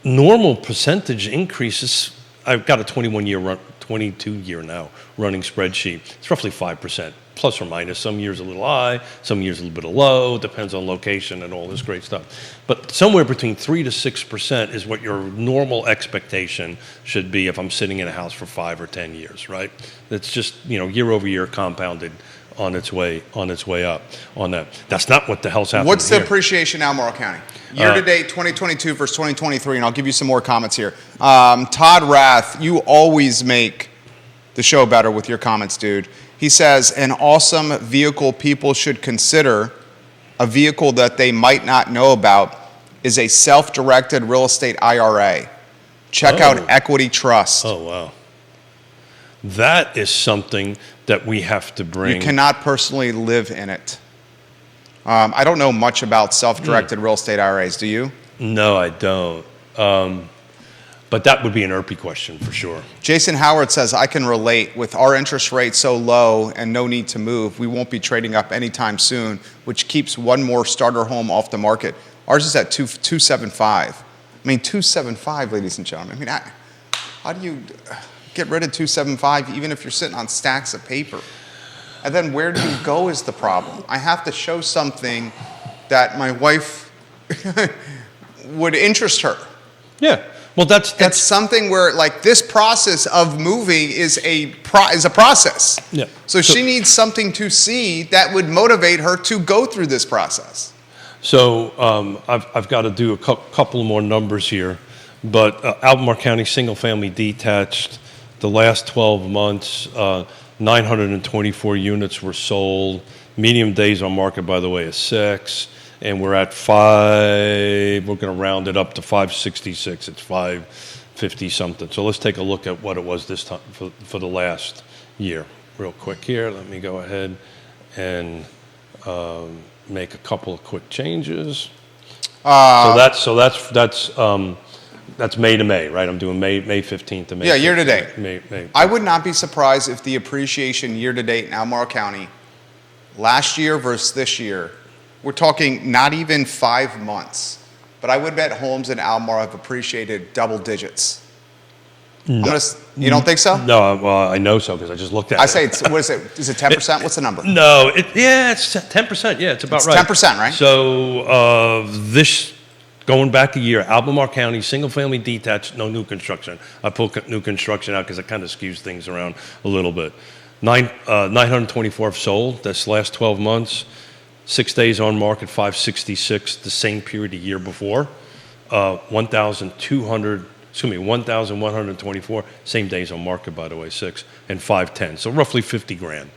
Normal percentage increases, I've got a 22-year now running spreadsheet. It's roughly 5%, plus or minus. Some years a little high, some years a little bit low, depends on location and all this great stuff. But somewhere between 3 to 6% is what your normal expectation should be if I'm sitting in a house for 5 or 10 years, right? It's just, year over year compounded on its way up on that. That's not what the hell's happening. What's the appreciation in Albemarle County? Year to date, 2022 versus 2023, and I'll give you some more comments here. Todd Rath, you always make the show better with your comments, dude. He says, an awesome vehicle people should consider, a vehicle that they might not know about, is a self-directed real estate IRA. Check out Equity Trust. Oh, wow. that is something that we have to bring. You cannot personally live in it. I don't know much about self-directed real estate IRAs. Do you? No, I don't. But that would be an IRPI question for sure. Jason Howard says, I can relate. With our interest rate so low and no need to move, we won't be trading up anytime soon, which keeps one more starter home off the market. Ours is at 275. I mean, 275, ladies and gentlemen. I mean, how do you get rid of 275 even if you're sitting on stacks of paper? And then where do you go is the problem. I have to show something that my wife would interest her. Yeah. Well, that's something where, like, this process of moving is a process. Yeah. So she needs something to see that would motivate her to go through this process. So I've got to do a couple more numbers here, but Albemarle County single-family detached, the last 12 months, 924 units were sold. Medium days on market, by the way, is 6. And we're at 5, we're going to round it up to 566. It's 550 something. So let's take a look at what it was this time for the last year. Real quick here, let me go ahead and make a couple of quick changes. So that's May to May, right? I'm doing May 15th to May 15th. Yeah, year to date. May. I would not be surprised if the appreciation year to date in Albemarle County, last year versus this year, we're talking not even 5 months, but I would bet homes in Albemarle have appreciated double digits. No. You don't think so? No, well, I know so because I just looked at it. I say, what is it? Is it 10%? What's the number? No, it's 10%. Yeah, it's about right. 10%, right? So this, going back a year, Albemarle County, single-family detached, no new construction. I pulled new construction out because it kind of skews things around a little bit. 924 have sold this last 12 months. 6 days on market, 566, the same period a year before. 1,124, same days on market, by the way, 6, and 510. So roughly 50 grand.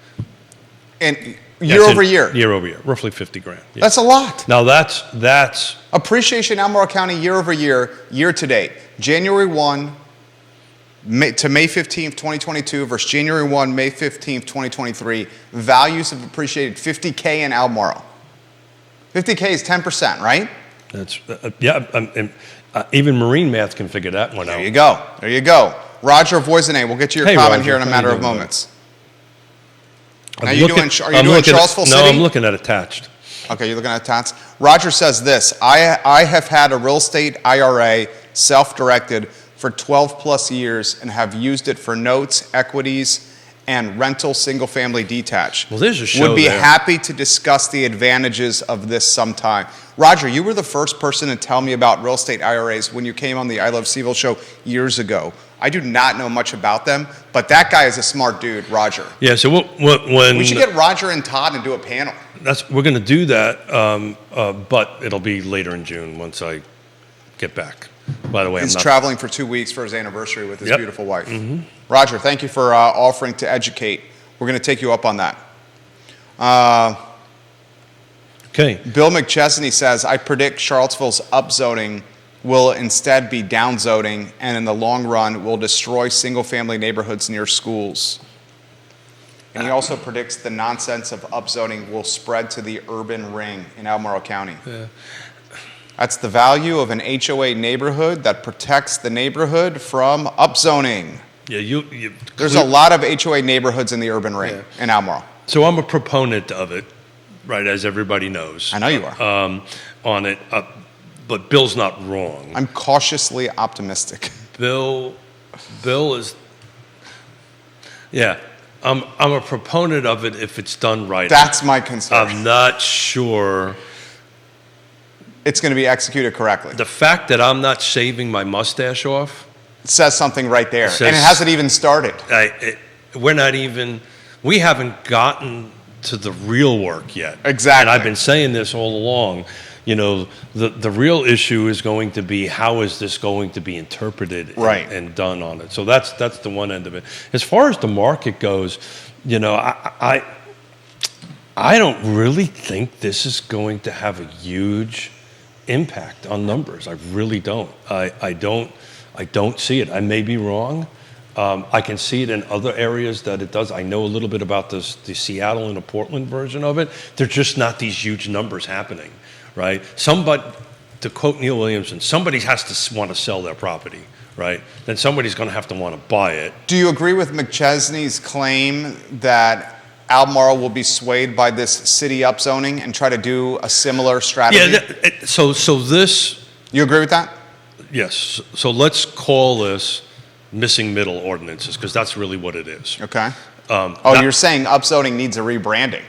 And year over year? Year over year, roughly 50 grand. Yeah. That's a lot. Now that's appreciation Albemarle County year over year, year to date. January 1 to May 15th, 2022 versus January 1, May 15th, 2023, values have appreciated 50K in Albemarle. 50K is 10%, right? That's, even marine math can figure that one out. There you go. There you go. Roger Voisinay, we'll get to your comment Roger, here in a matter of moments. Are you doing Charlottesville City? No, I'm looking at attached. Okay, you're looking at attached. Roger says this, I have had a real estate IRA self-directed for 12 plus years and have used it for notes, equities, and rental single-family detached. Well, there's a show Would be there. happy to discuss the advantages of this sometime. Roger, you were the first person to tell me about real estate IRAs when you came on the I Love CVille show years ago. I do not know much about them, but that guy is a smart dude, Roger. Yeah, so when we should get Roger and Todd and do a panel. We're going to do that, but it'll be later in June once I get back. By the way, he's traveling for 2 weeks for his anniversary with his beautiful wife. Mm-hmm. Roger, thank you for offering to educate. We're going to take you up on that. Okay. Bill McChesney says, I predict Charlottesville's upzoning will instead be downzoning, and in the long run will destroy single-family neighborhoods near schools. And he also predicts the nonsense of upzoning will spread to the urban ring in Albemarle County. Yeah. That's the value of an HOA neighborhood that protects the neighborhood from upzoning. Yeah, there's a lot of HOA neighborhoods in the urban ring in Albemarle. So I'm a proponent of it, right, as everybody knows. I know you are. On it, but Bill's not wrong. I'm cautiously optimistic. Bill is, I'm a proponent of it if it's done right. That's my concern. I'm not sure it's going to be executed correctly. The fact that I'm not shaving my mustache off says something right there. And it hasn't even started. We haven't gotten to the real work yet. Exactly. And I've been saying this all along. You know, the real issue is going to be how is this going to be interpreted and done on it. So that's the one end of it. As far as the market goes, you know, I don't really think this is going to have a huge impact on numbers. I really don't. I don't see it. I may be wrong, I can see it in other areas that it does. I know a little bit about the Seattle and the Portland version of it. There's just not these huge numbers happening, right? Somebody, to quote Neil Williamson, somebody has to want to sell their property, right? Then somebody's going to have to want to buy it. Do you agree with McChesney's claim that Albemarle will be swayed by this city upzoning and try to do a similar strategy? Yeah, so this... You agree with that? Yes. So let's call this missing middle ordinances, because that's really what it is. Okay. You're saying upzoning needs a rebranding.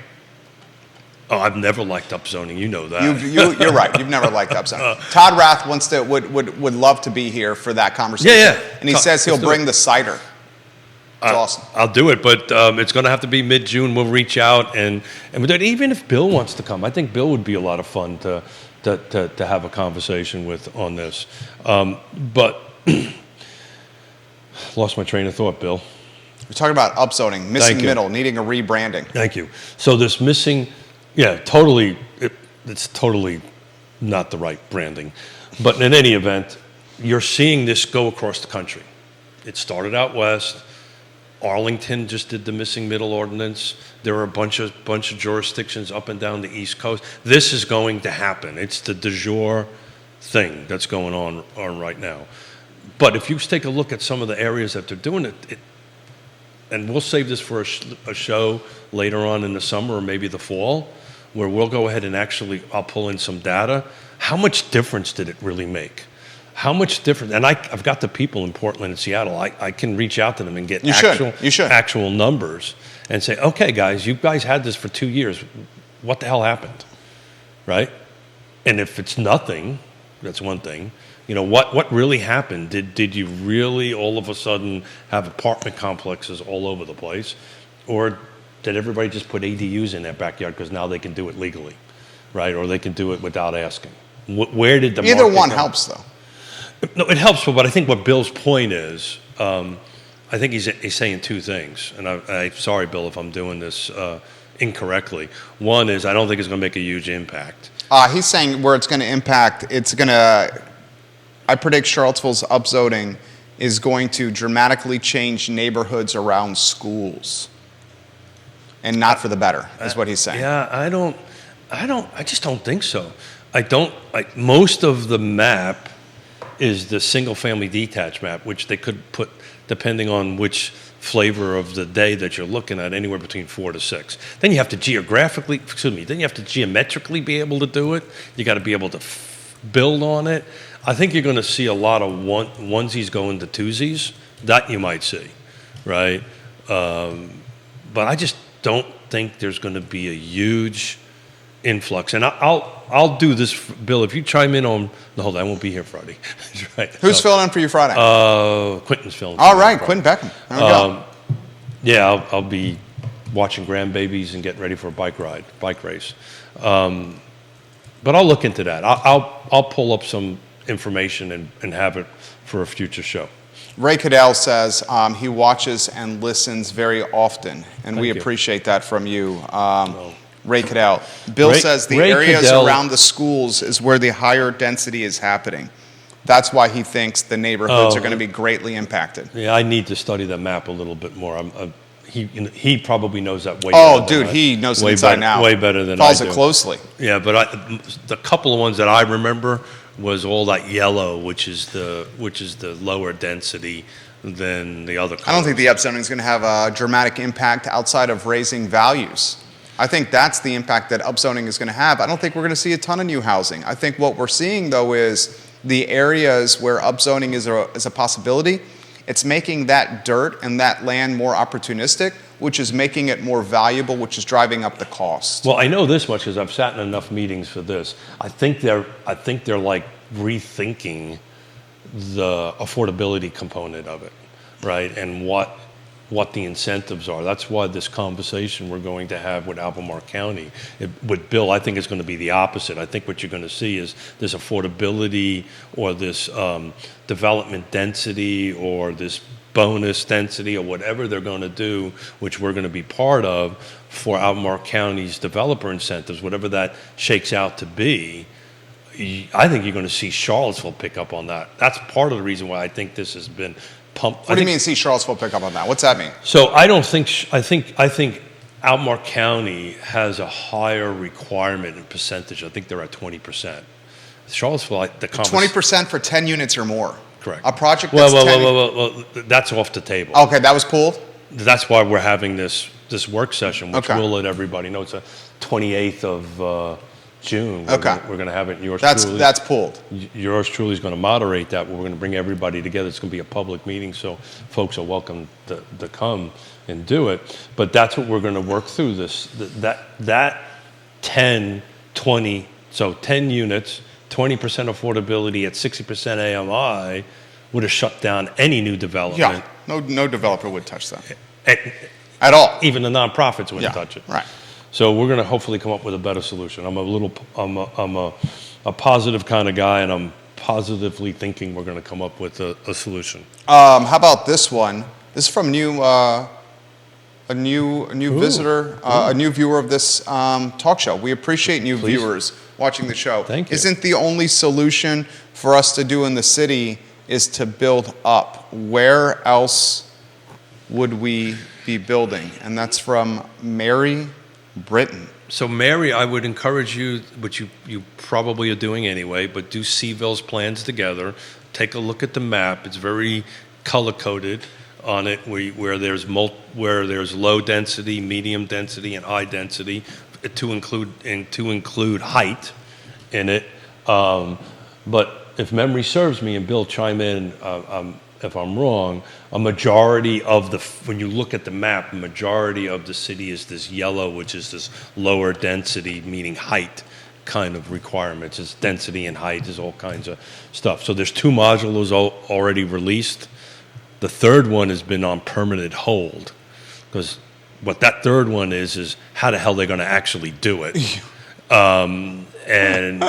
Oh, I've never liked upzoning. You know that. You're right. You've never liked upzoning. Todd Rath would love to be here for that conversation. Yeah. And he says he'll bring the cider. It's awesome. I'll do it, but it's going to have to be mid-June. We'll reach out, and even if Bill wants to come, I think Bill would be a lot of fun to have a conversation with on this. But lost my train of thought, Bill. We're talking about upzoning, missing middle, needing a rebranding. Thank you. So this missing, totally, it's totally not the right branding. But in any event, you're seeing this go across the country. It started out west. Arlington just did the missing middle ordinance. There are a bunch of jurisdictions up and down the East Coast. This is going to happen. It's the du jour thing that's going on right now. But if you take a look at some of the areas that they're doing it, and we'll save this for a show later on in the summer or maybe the fall, where we'll go ahead and I'll pull in some data. How much difference did it really make? How much difference? And I've got the people in Portland and Seattle. I can reach out to them and get actual numbers and say, okay, guys, you guys had this for 2 years. What the hell happened, right? And if it's nothing, that's one thing. What really happened? Did you really all of a sudden have apartment complexes all over the place? Or did everybody just put ADUs in their backyard because now they can do it legally, right? Or they can do it without asking? Where did the Either one helps, though. No, it helps, but I think what Bill's point is, I think he's saying two things. And I'm sorry, Bill, if I'm doing this incorrectly. One is I don't think it's going to make a huge impact. He's saying where it's going to impact, I predict Charlottesville's upzoning is going to dramatically change neighborhoods around schools. And not for the better, is what he's saying. Yeah, I just don't think so. Most of the map is the single-family detached map, which they could put, depending on which flavor of the day that you're looking at, anywhere between 4 to 6. Then you have to geometrically be able to do it. You got to be able to build on it. I think you're going to see a lot of onesies going to twosies. That you might see, right? But I just don't think there's going to be a huge influx. And I'll do this, Bill. If you chime in on hold on, I won't be here Friday. Right. Who's filling in for you Friday? Quentin's filling. All right, Quentin Beckham. There we go. Yeah, I'll be watching grandbabies and getting ready for a bike race. But I'll look into that. I'll pull up some information and have it for a future show. Ray Cadell says he watches and listens very often, and we appreciate that from you. Ray Cadell. Bill says the areas around the schools is where the higher density is happening. That's why he thinks the neighborhoods are going to be greatly impacted. Yeah, I need to study the map a little bit more. He probably knows that way better. Oh, dude, he knows it inside and out. Way better than I do. Follows it closely. Yeah, but the couple of ones that I remember was all that yellow, which is the lower density than the other colors. I don't think the upzoning is going to have a dramatic impact outside of raising values. I think that's the impact that upzoning is going to have. I don't think we're going to see a ton of new housing. I think what we're seeing, though, is the areas where upzoning is a possibility, it's making that dirt and that land more opportunistic, which is making it more valuable, which is driving up the cost. Well, I know this much because I've sat in enough meetings for this. I think they're like rethinking the affordability component of it, right? And what the incentives are. That's why this conversation we're going to have with Albemarle County, with Bill, I think it's going to be the opposite. I think what you're going to see is this affordability or this development density or this bonus density or whatever they're going to do, which we're going to be part of for Albemarle County's developer incentives, whatever that shakes out to be. I think you're going to see Charlottesville pick up on that. That's part of the reason why I think this has been pump. What do you mean? See Charlottesville pick up on that? What's that mean? So I don't think. I think Albemarle County has a higher requirement in percentage. I think they're at 20%. Charlottesville, the 20% for 10 units or more. Correct. A project that's well, that's off the table. Okay, that was pulled? That's why we're having this work session, which Okay. we'll let everybody know. It's the 28th of June. Okay. We're going to have it in yours truly. That's pulled. Yours truly is going to moderate that. We're going to bring everybody together. It's going to be a public meeting, so folks are welcome to come and do it. But that's what we're going to work through that 10, 20, so 10 units, 20% affordability at 60% AMI would have shut down any new development. Yeah, no developer would touch that. At all. Even the nonprofits wouldn't touch it. Right. So we're going to hopefully come up with a better solution. I'm a positive kind of guy, and I'm positively thinking we're going to come up with a solution. How about this one? This is from a new visitor, a new viewer of this talk show. We appreciate new viewers watching the show. Thank you. Isn't the only solution for us to do in the city is to build up? Where else would we be building? And that's from Mary Britton. So Mary, I would encourage you, which you probably are doing anyway, but do CVille's plans together. Take a look at the map. It's very color-coded on it, where there's low density, medium density, and high density, to include height in it. But if memory serves me, and Bill, chime in if I'm wrong, when you look at the map, a majority of the city is this yellow, which is this lower density, meaning height kind of requirements. It's density and height, there's all kinds of stuff. So there's 2 modules already released. The third one has been on permanent hold, because what that third one is how the hell they're going to actually do it. And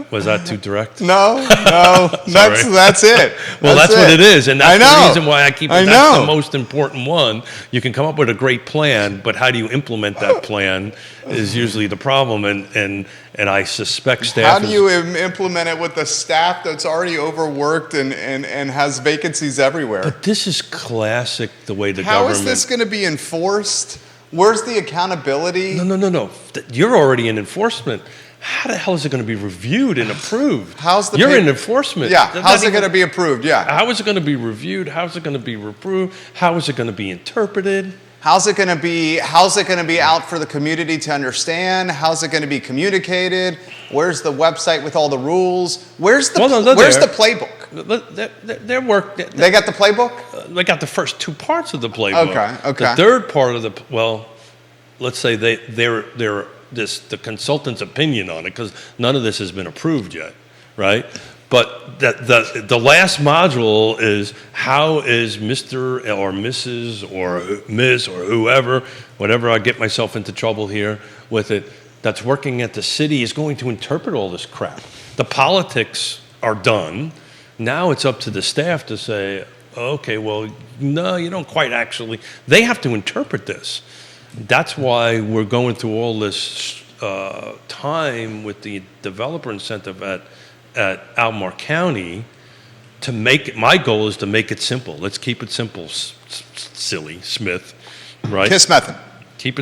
was that too direct? No, that's it. Well, that's what it is, and that's the reason why I keep it. That's the most important one. You can come up with a great plan, but how do you implement that plan is usually the problem, and I suspect staff. How do you implement it with the staff that's already overworked and has vacancies everywhere? But this is classic, the way the How government. is this going to be enforced? Where's the accountability? No. You're already in enforcement. How the hell is it going to be reviewed and approved? You're in enforcement. Yeah. How's it going to be approved? Yeah. How is it going to be reviewed? How is it going to be approved? How is it going to be interpreted? How's it going to be out for the community to understand? How's it going to be communicated? Where's the website with all the rules? Where's the playbook? They got the playbook? They got the first 2 parts of the playbook. Okay. The third part of let's say they're the consultant's opinion on it, because none of this has been approved yet, right? But the last module is, how is Mr. or Mrs. or Miss or whatever I get myself into trouble here with it, that's working at the city, is going to interpret all this crap. The politics are done. Now it's up to the staff to say, okay, well, no, you don't quite actually. They have to interpret this. That's why we're going through all this time with the developer incentive at Albemarle County to make it. My goal is to make it simple. Let's keep it simple, silly Smith, right? Kiss Smith. Keep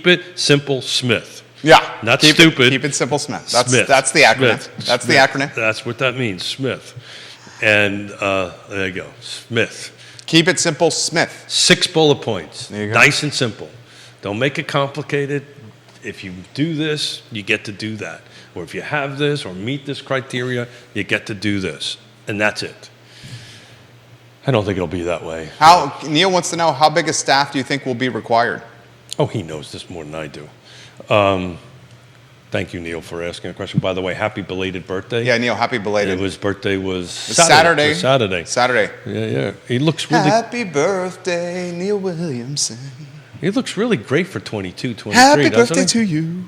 it simple, Smith. Yeah. Not stupid. Keep it simple, Smith. Smith. That's the acronym. Smith. That's Smith. the acronym. That's what that means, Smith. And there you go, Smith. Keep it simple, Smith. 6 bullet points. There you go. Nice and simple. Don't make it complicated. If you do this, you get to do that. Or if you have this or meet this criteria, you get to do this. And that's it. I don't think it'll be that way. Neil wants to know, how big a staff do you think will be required? Oh, he knows this more than I do. Thank you, Neil, for asking a question. By the way, happy belated birthday. Yeah, Neil, happy belated. His birthday was Saturday. Saturday. Yeah. He looks really... Happy birthday, Neil Williamson. He looks really great for 22, 23, Happy doesn't birthday he? to you.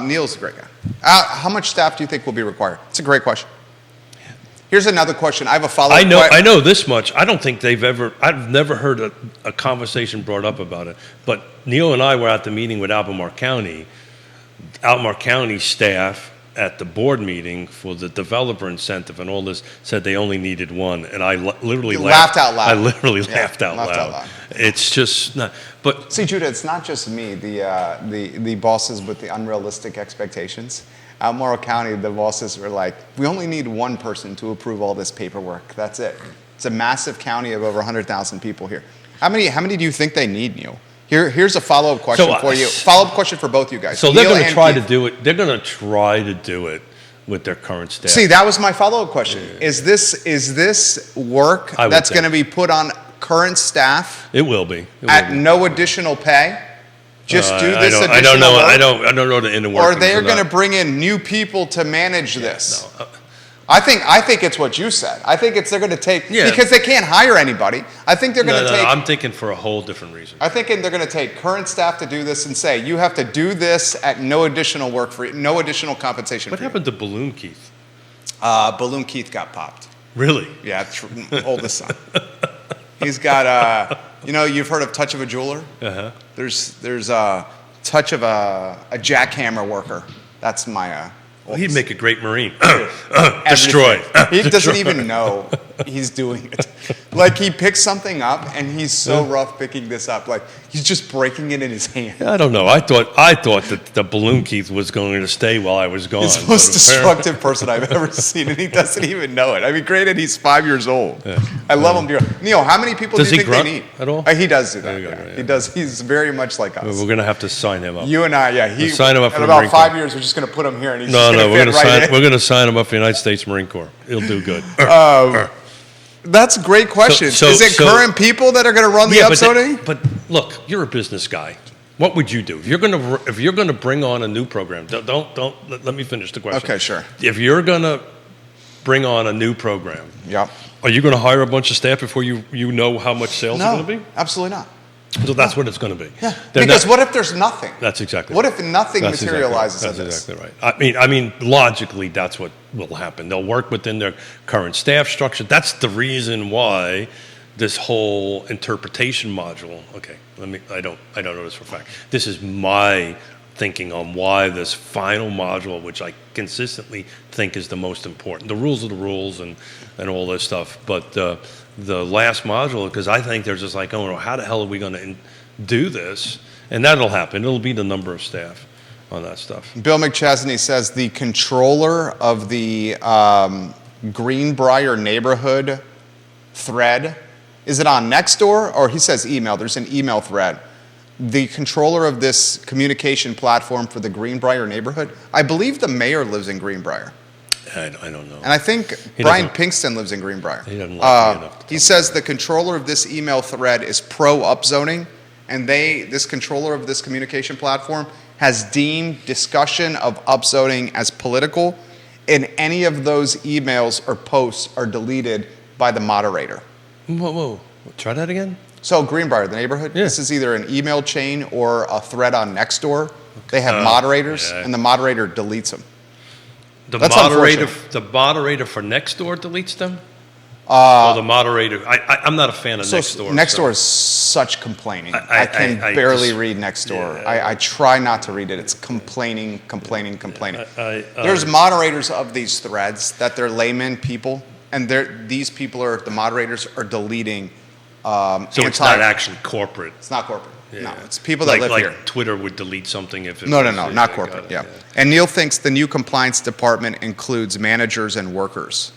Neil's a great guy. How much staff do you think will be required? It's a great question. Here's another question. I have a follow-up. I know this much. I don't think I've never heard a conversation brought up about it. But Neil and I were at the meeting with Albemarle County. Albemarle County staff at the board meeting for the developer incentive and all this said they only needed one, and I literally laughed out loud. I literally laughed out loud. It's just not. But see, Judah, it's not just me. The bosses with the unrealistic expectations. Out in Morrow County, the bosses were like, "We only need one person to approve all this paperwork. That's it." It's a massive county of over 100,000 people here. How many do you think they need, Neil? Here's a follow-up question for you. Follow-up question for both you guys. So they're going to try to do it. They're going to try to do it with their current staff. See, that was my follow-up question. Yeah. Is this work that's going to be put on current staff? It will be. At no additional pay? Just do this additional I don't know. work? I don't know the inner workings. Or they're going to bring in new people to manage this? No. I think it's what you said. I think they're going to take, because they can't hire anybody. I think they're going to take. No, I'm thinking for a whole different reason. I think they're going to take current staff to do this and say, you have to do this at no additional work for you, no additional compensation. What happened to Balloon Keith? Balloon Keith got popped. Really? Yeah, oldest son. He's got, you've heard of Touch of a Jeweler? Uh-huh. There's a Touch of a jackhammer worker. That's my. He'd make a great Marine. Destroy. He doesn't even know he's doing it. Like, he picks something up, and he's so rough picking this up. Like, he's just breaking it in his hand. I don't know. I thought that the Balloon Keith was going to stay while I was gone. He's the most destructive person I've ever seen, and he doesn't even know it. I mean, granted, he's 5 years old. Yeah. I love him dearly. Neil, how many people do you think they need? At all? He does do that. Yeah. He does. He's very much like us. Well, we're going to have to sign him up. You and I, we'll sign him up for in about 5 years, we're just going to put him here, and he's we're going to sign him up for the United States Marine Corps. He'll do good. That's a great question. Is it current people that are going to run the upzoning? But look, you're a business guy. What would you do if you're going to bring on a new program? Don't let me finish the question. Okay, sure. If you're going to bring on a new program, are you going to hire a bunch of staff before you know how much sales are going to be? Absolutely not. So that's what it's going to be. Yeah. Because what if there's nothing? That's exactly right. What if nothing materializes of this? That's exactly right. I mean, logically, that's what will happen. They'll work within their current staff structure. That's the reason why this whole interpretation module. Okay, I don't know this for a fact. This is my thinking on why this final module, which I consistently think is the most important. The rules are the rules and all this stuff, but the last module, because I think they're just like, oh, well, how the hell are we going to do this? And that'll happen. It'll be the number of staff on that stuff. Bill McChesney says the controller of the Greenbrier neighborhood thread, is it on Nextdoor? Or he says email. There's an email thread. The controller of this communication platform for the Greenbrier neighborhood, I believe the mayor lives in Greenbrier. I don't know. And I think Brian Pinkston lives in Greenbrier. He doesn't like me enough. He says the controller of this email thread is pro upzoning, and this controller of this communication platform has deemed discussion of upzoning as political, and any of those emails or posts are deleted by the moderator. Whoa. Try that again? So Greenbrier, the neighborhood, this is either an email chain or a thread on Nextdoor. They have moderators, and the moderator deletes them. The moderator for Nextdoor deletes them? Or the moderator? I'm not a fan of Nextdoor. Nextdoor is such complaining. I can barely read Nextdoor. I try not to read it. It's complaining. There's moderators of these threads that they're layman people, and these people the moderators are deleting. So it's not actually corporate. It's not corporate. Yeah. No, it's people that live here. Like Twitter would delete something if it No, not corporate. Yeah. And Neil thinks the new compliance department includes managers and workers.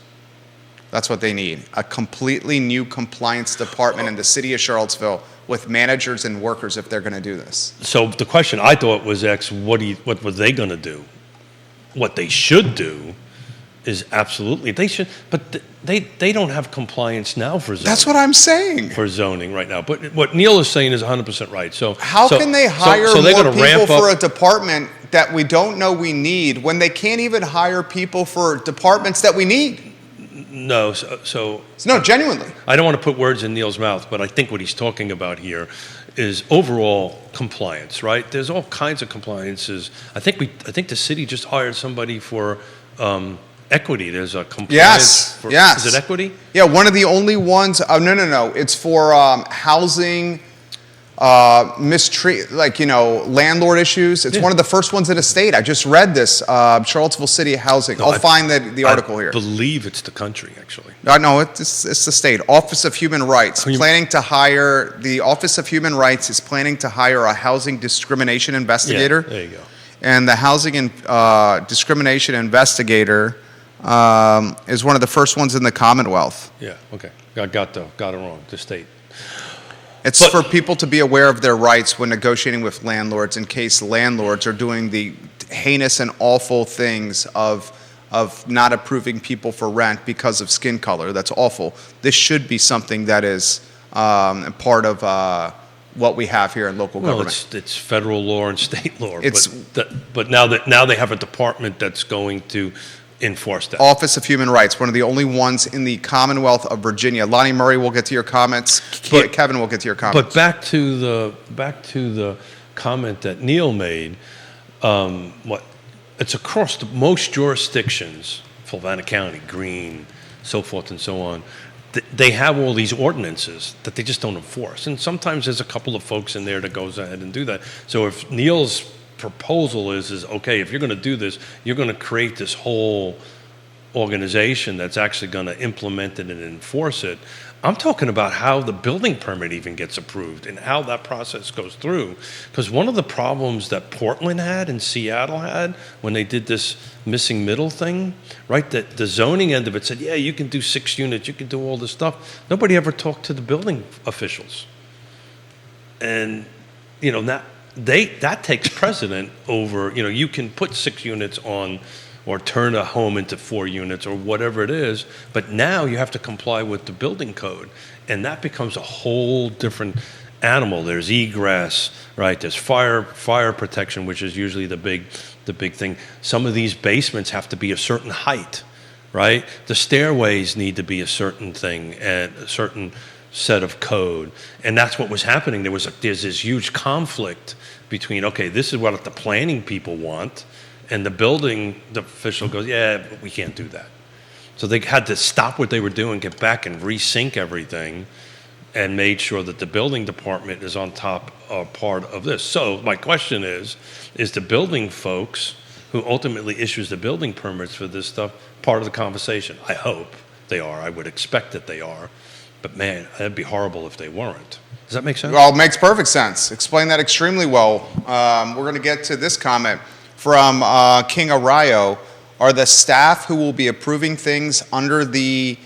That's what they need. A completely new compliance department in the city of Charlottesville with managers and workers if they're going to do this. So the question I thought was, what were they going to do? What they should do is absolutely, they should, but they don't have compliance now for zoning. That's what I'm saying. For zoning right now. But what Neil is saying is 100% right. So how can they hire more people for a department that we don't know we need when they can't even hire people for departments that we need? No, No, genuinely. I don't want to put words in Neil's mouth, but I think what he's talking about here is overall compliance, right? There's all kinds of compliances. I think the city just hired somebody for equity. There's a compliance. Yes. Is it equity? Yeah, one of the only ones. No. It's for housing. mistreat, like, landlord issues. It's one of the first ones in the state. I just read this, Charlottesville City Housing. No, I'll find the article here. I believe it's the country, actually. No, it's the state. Office of Human Rights. The Office of Human Rights is planning to hire a housing discrimination investigator. Yeah, there you go. And the housing discrimination investigator is one of the first ones in the Commonwealth. Yeah, okay. Got it wrong, the state. It's for people to be aware of their rights when negotiating with landlords in case landlords are doing the heinous and awful things of not approving people for rent because of skin color. That's awful. This should be something that is part of what we have here in local government. It's federal law and state law. But now they have a department that's going to enforce that. Office of Human Rights, one of the only ones in the Commonwealth of Virginia. Lonnie Murray will get to your comments. Kevin will get to your comments. But back to the comment that Neil made. It's across most jurisdictions, Fulvana County, Greene, so forth and so on. They have all these ordinances that they just don't enforce, and sometimes there's a couple of folks in there that goes ahead and do that. So if Neil's proposal is okay, if you're going to do this, you're going to create this whole organization that's actually going to implement it and enforce it. I'm talking about how the building permit even gets approved and how that process goes through. Because one of the problems that Portland had and Seattle had when they did this missing middle thing, right, that the zoning end of it said, yeah, you can do 6 units, you can do all this stuff. Nobody ever talked to the building officials. And, now that takes precedent over, you can put 6 units on or turn a home into 4 units or whatever it is, but now you have to comply with the building code, and that becomes a whole different animal. There's egress, right? There's fire protection, which is usually the big thing. Some of these basements have to be a certain height, right? The stairways need to be a certain thing and a certain set of code, and that's what was happening. There's this huge conflict between, okay, this is what the planning people want, and the official goes, yeah, but we can't do that. So they had to stop what they were doing, get back and resync everything, and made sure that the building department is on top of part of this. So my question is the building folks who ultimately issues the building permits for this stuff part of the conversation? I hope they are. I would expect that they are. But man, that'd be horrible if they weren't. Does that make sense? Well, it makes perfect sense. Explain that extremely well. We're going to get to this comment from King Arayo. Are the staff who will be approving things under the,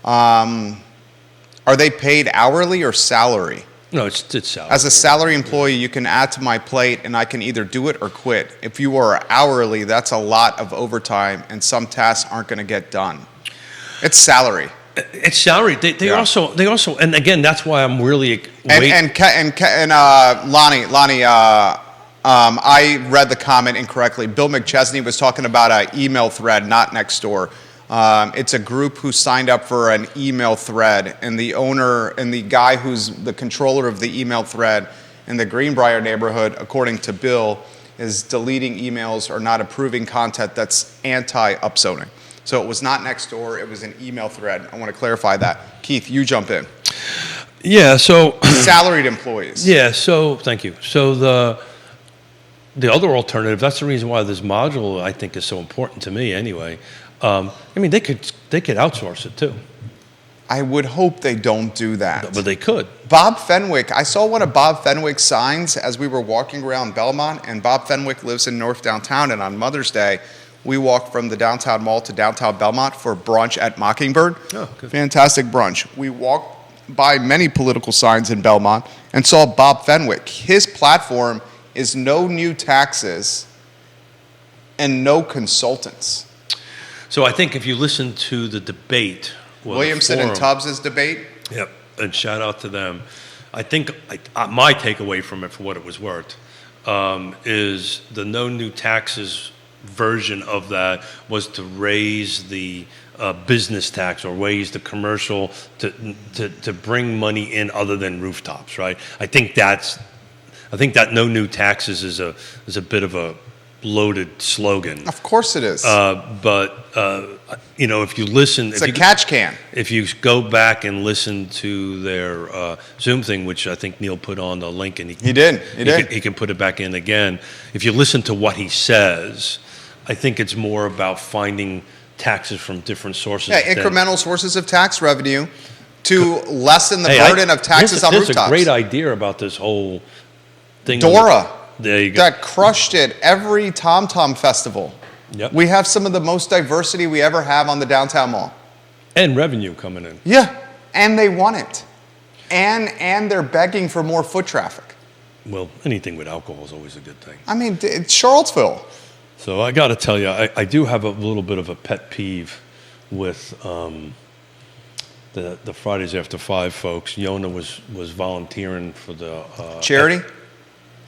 are they paid hourly or salary? No, it's salary. As a salary employee, you can add to my plate and I can either do it or quit. If you are hourly, that's a lot of overtime and some tasks aren't going to get done. It's salary. It's salary. They also, and again, that's why I'm really Lonnie, I read the comment incorrectly. Bill McChesney was talking about an email thread, not Nextdoor. It's a group who signed up for an email thread, and the owner and the guy who's the controller of the email thread in the Greenbrier neighborhood, according to Bill, is deleting emails or not approving content that's anti-upzoning. So it was not Nextdoor, it was an email thread. I want to clarify that. Keith, you jump in. Yeah, so salaried employees. Yeah, so thank you. So the other alternative, that's the reason why this module I think is so important to me anyway. They could outsource it too. I would hope they don't do that. But they could. Bob Fenwick, I saw one of Bob Fenwick's signs as we were walking around Belmont, and Bob Fenwick lives in North Downtown, and on Mother's Day, we walked from the downtown mall to downtown Belmont for brunch at Mockingbird. Oh, good. Fantastic brunch. We walked by many political signs in Belmont and saw Bob Fenwick. His platform is no new taxes and no consultants. So I think if you listen to the debate, Williamson and Tubbs' debate. Yep, and shout out to them. I think my takeaway from it, for what it was worth, is the no new taxes version of that was to raise the business tax or raise the commercial to bring money in other than rooftops, right? I think that no new taxes is a bit of a loaded slogan. Of course it is. You know, if you listen, It's a catch can. If you go back and listen to their Zoom thing, which I think Neil put on the link, and He did. He can put it back in again. If you listen to what he says, I think it's more about finding taxes from different sources. Yeah, incremental sources of tax revenue to lessen the burden of taxes on rooftops. There's a great idea about this whole thing. Dora. There you go. That crushed it every Tom Tom festival. Yep. We have some of the most diversity we ever have on the downtown mall. And revenue coming in. Yeah, and they want it. And they're begging for more foot traffic. Well, anything with alcohol is always a good thing. I mean, it's Charlottesville. So I got to tell you, I do have a little bit of a pet peeve with the Fridays After 5 folks. Yonna was volunteering for the... Charity?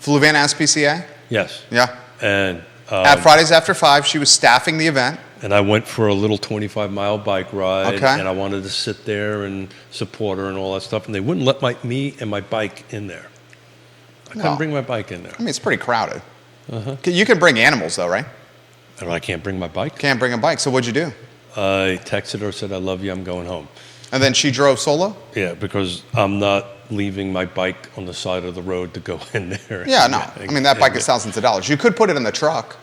Fluvan SPCA? Yes. Yeah. And... at Fridays After 5, she was staffing the event. And I went for a little 25-mile bike ride. Okay. And I wanted to sit there and support her and all that stuff. And they wouldn't let me and my bike in there. I couldn't bring my bike in there. I mean, it's pretty crowded. You can bring animals, though, right? And I can't bring my bike? Can't bring a bike. So what'd you do? I texted her, said, I love you, I'm going home. And then she drove solo? Yeah, because I'm not leaving my bike on the side of the road to go in there. Yeah, no. I mean, that bike is thousands of dollars. You could put it in the truck.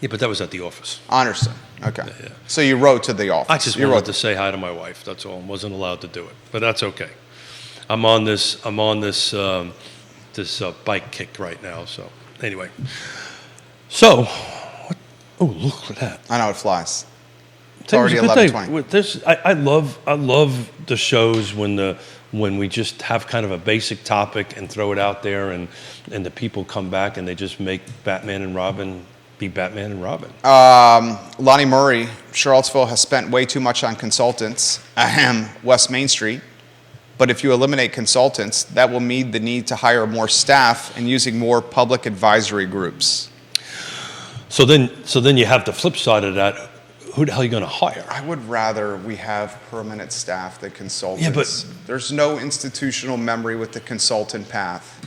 Yeah, but that was at the office. I understand. Okay. Yeah. So you rode to the office. I just wanted to say hi to my wife. That's all. I wasn't allowed to do it, but that's okay. I'm on this bike kick right now. So anyway, oh, look at that. I know, it flies. It's Today's already a good day. 11:20. With this, I love the shows when we just have kind of a basic topic and throw it out there, and the people come back and they just make Batman and Robin be Batman and Robin. Lonnie Murray, Charlottesville has spent way too much on consultants, West Main Street. But if you eliminate consultants, that will mean the need to hire more staff and using more public advisory groups. So then you have the flip side of that. Who the hell are you going to hire? I would rather we have permanent staff than consultants. Yeah, but there's no institutional memory with the consultant path.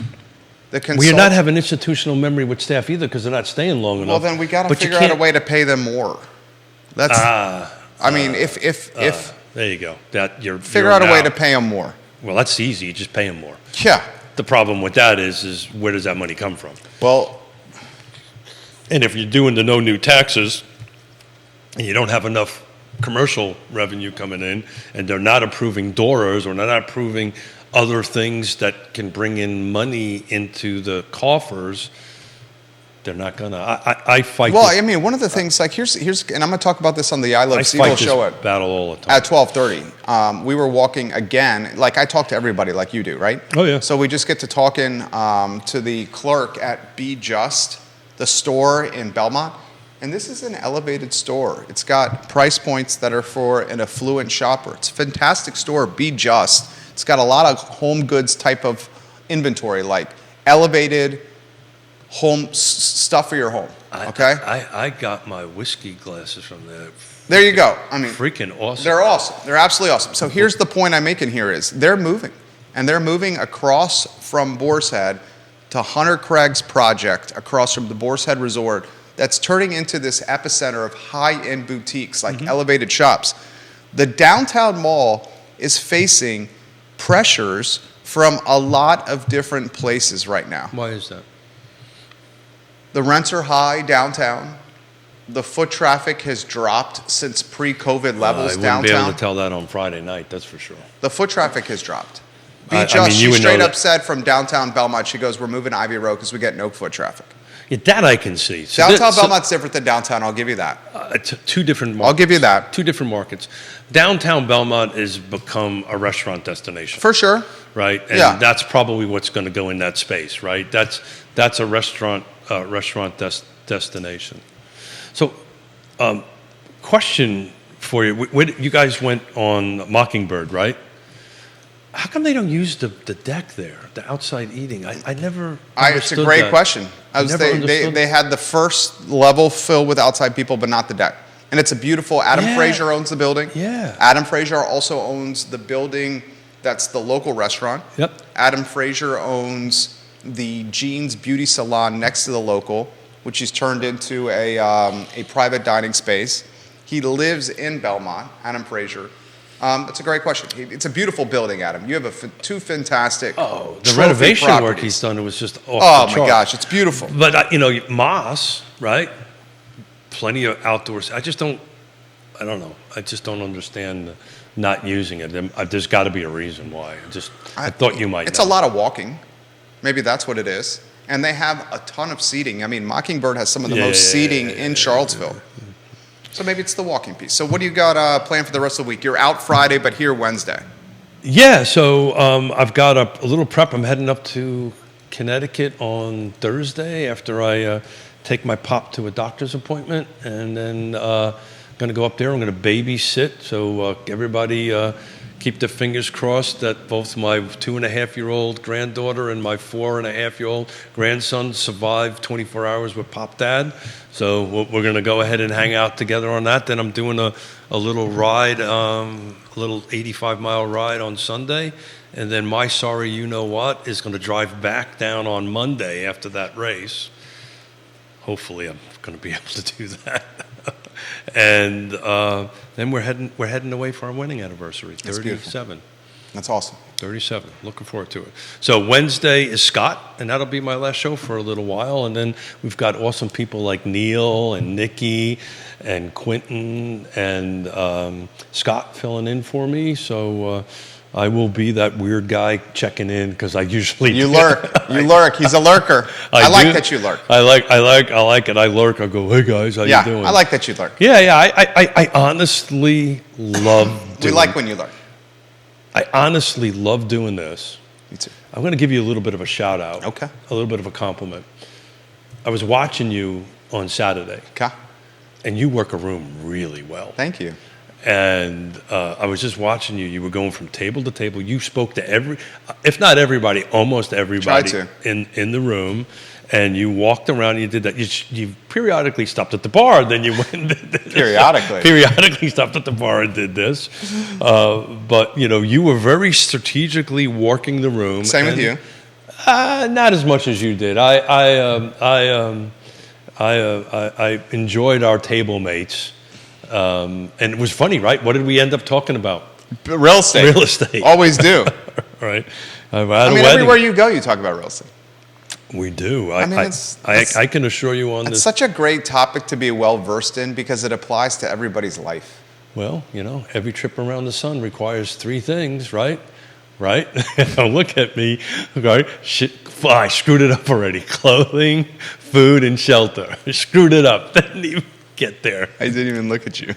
We're not having institutional memory with staff either because they're not staying long enough. Well, then we got to figure out a way to pay them more. That's. I mean, if there you go. Figure out a way to pay them more. Well, that's easy. You just pay them more. Yeah. The problem with that is where does that money come from? Well, and if you're doing the no new taxes, and you don't have enough commercial revenue coming in, and they're not approving DORAs or they're not approving other things that can bring in money into the coffers, they're not gonna. I fight. Well, I mean, one of the things, like here's, and I'm gonna talk about this on the I Love CVille show at battle all the time at 12:30. We were walking again. Like I talk to everybody, like you do, right? Oh yeah. So we just get to talking to the clerk at Be Just, the store in Belmont, and this is an elevated store. It's got price points that are for an affluent shopper. It's a fantastic store. Be Just. It's got a lot of home goods type of inventory, like elevated home stuff for your home. Okay. I got my whiskey glasses from there. There you go. I mean, freaking awesome. They're awesome. They're absolutely awesome. So here's the point I'm making here is they're moving, and they're moving across from Boar's Head to Hunter Craig's project across from the Boar's Head Resort. That's turning into this epicenter of high-end boutiques, like elevated shops. The downtown mall is facing pressures from a lot of different places right now. Why is that? The rents are high downtown. The foot traffic has dropped since pre-COVID levels downtown. I wouldn't be able to tell that on Friday night, that's for sure. The foot traffic has dropped. She straight up said from downtown Belmont, she goes, we're moving to Ivy Road because we get no foot traffic. Yeah, that I can see. So downtown Belmont's different than downtown, I'll give you that. Two different markets. I'll give you that. Two different markets. Downtown Belmont has become a restaurant destination. For sure. Right? And that's probably what's going to go in that space, right? That's a restaurant destination. So, question for you. You guys went on Mockingbird, right? How come they don't use the deck there, the outside eating? I never It's a great question. They had the first level filled with outside people, but not the deck. And it's a beautiful, Adam Frazier owns the building. Yeah. Adam Frazier also owns the building that's the local restaurant. Yep. Adam Frazier owns the Jeans Beauty Salon next to the local. which he's turned into a private dining space. He lives in Belmont, Adam Frazier. It's a great question. It's a beautiful building, Adam. You have two fantastic the renovation properties. work he's done, it was just off the Oh my chart. gosh, it's beautiful. But Moss, right? Plenty of outdoors. I don't know. I just don't understand not using it. There's got to be a reason why. I thought you might It's know. a lot of walking. Maybe that's what it is. And they have a ton of seating. I mean, Mockingbird has some of the most seating in Charlottesville. So maybe it's the walking piece. So what do you got planned for the rest of the week? You're out Friday, but here Wednesday. Yeah, so I've got a little prep. I'm heading up to Connecticut on Thursday after I take my pop to a doctor's appointment, and then going to go up there. I'm going to babysit, so everybody keep their fingers crossed that both my 2.5-year-old granddaughter and my 4.5-year-old grandson survive 24 hours with Pop Dad. So we're going to go ahead and hang out together on that. Then I'm doing a little ride, a little 85-mile ride on Sunday. And then my sorry you-know-what is going to drive back down on Monday after that race. Hopefully I'm going to be able to do that. And then we're heading away for our wedding anniversary, 37. That's awesome. 37. Looking forward to it. So Wednesday is Scott, and that'll be my last show for a little while. And then we've got awesome people like Neil and Nikki and Quentin and Scott filling in for me. So I will be that weird guy checking in because I usually You lurk. You lurk. He's a lurker. I like that you lurk. I like it. I lurk. I go, hey guys, how you doing? I like that you lurk. Yeah. I honestly love doing. We like when you lurk. I honestly love doing this. Me too. I'm going to give you a little bit of a shout out. Okay. A little bit of a compliment. I was watching you on Saturday. Okay. And you work a room really well. Thank you. And I was just watching you. You were going from table to table. You spoke to if not everybody, almost everybody in the room. And you walked around and you did that. You periodically stopped at the bar. Then you went and did this. Periodically stopped at the bar and did this. But, you were very strategically working the room. Same with you. Not as much as you did. I enjoyed our table mates. And it was funny, right? What did we end up talking about? Real estate. Real estate. Always do. Right. Everywhere you go, you talk about real estate. We do. I can assure you on this. It's such a great topic to be well versed in because it applies to everybody's life. Well, every trip around the sun requires 3 things, right? Right? Look at me. Right? Shit, I screwed it up already. Clothing, food, and shelter. I screwed it up. Didn't even get there. I didn't even look at you.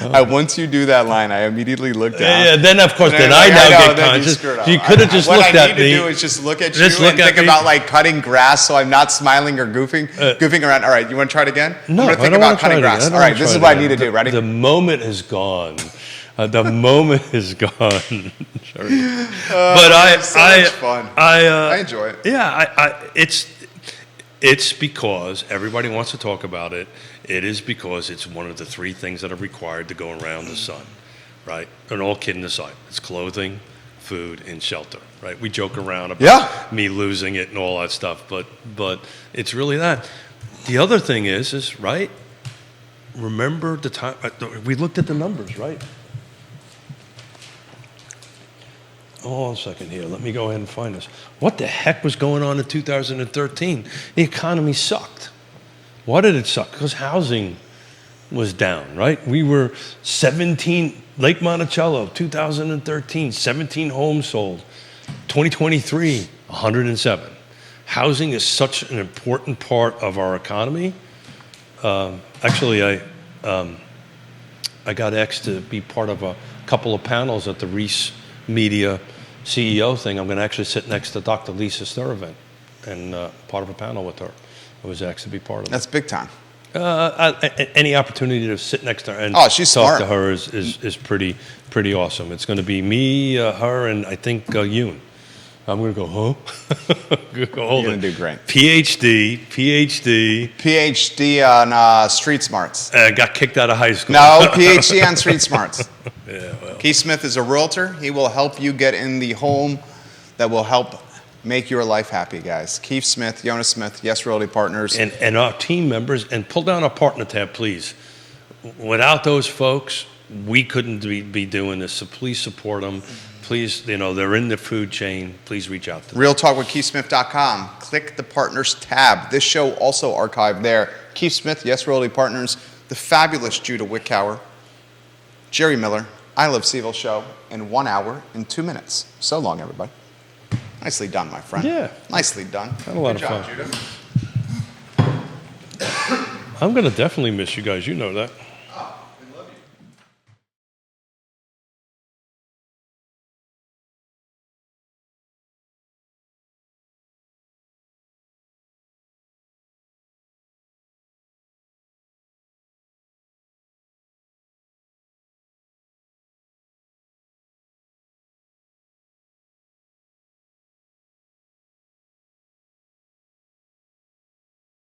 Once you do that line, I immediately looked down. Yeah, then of course, I now get conscious. You could have just looked at me. What I need to do is just look at you and think about like cutting grass so I'm not smiling or goofing around. All right, you want to try it again? No, I'm going to think about cutting grass. All right, this is what I need to do. Ready? The moment is gone. The moment is gone. But so much fun. I enjoy it. Yeah, it's because everybody wants to talk about it. It is because it's one of the 3 things that are required to go around the sun, right? And all kidding aside, it's clothing, food, and shelter, right? We joke around about me losing it and all that stuff, but it's really that. The other thing is right? Remember the time, we looked at the numbers, right? Hold on a second here. Let me go ahead and find this. What the heck was going on in 2013? The economy sucked. Why did it suck? Because housing was down, right? We were 17, Lake Monticello, 2013, 17 homes sold. 2023, 107. Housing is such an important part of our economy. Actually, I got asked to be part of a couple of panels at the Reese Media CEO thing. I'm going to actually sit next to Dr. Lisa Sturtevant and part of a panel with her. I was asked to be part of it. That's big time. Any opportunity to sit next to her and she's talk smart. to her is pretty awesome. It's going to be me, her, and I think Yoon. I'm going to go, huh? You're going to do great. PhD on street smarts. Got kicked out of high school. No, PhD on street smarts. Yeah, well. Keith Smith is a realtor. He will help you get in the home that will help Make your life happy, guys. Keith Smith, Yonna Smith, Yes Realty Partners. And our team members, and pull down our partner tab, please. Without those folks, we couldn't be doing this, so please support them. Please, they're in the food chain. Please reach out to them. RealTalkWithKeithSmith.com. Click the Partners tab. This show also archived there. Keith Smith, Yes Realty Partners, the fabulous Judah Wickower, Jerry Miller, I Love CVille show in 1 hour and 2 minutes. So long, everybody. Nicely done, my friend. Yeah. Nicely done. Had a lot Good of job, fun. Judah. I'm going to definitely miss you guys. You know that.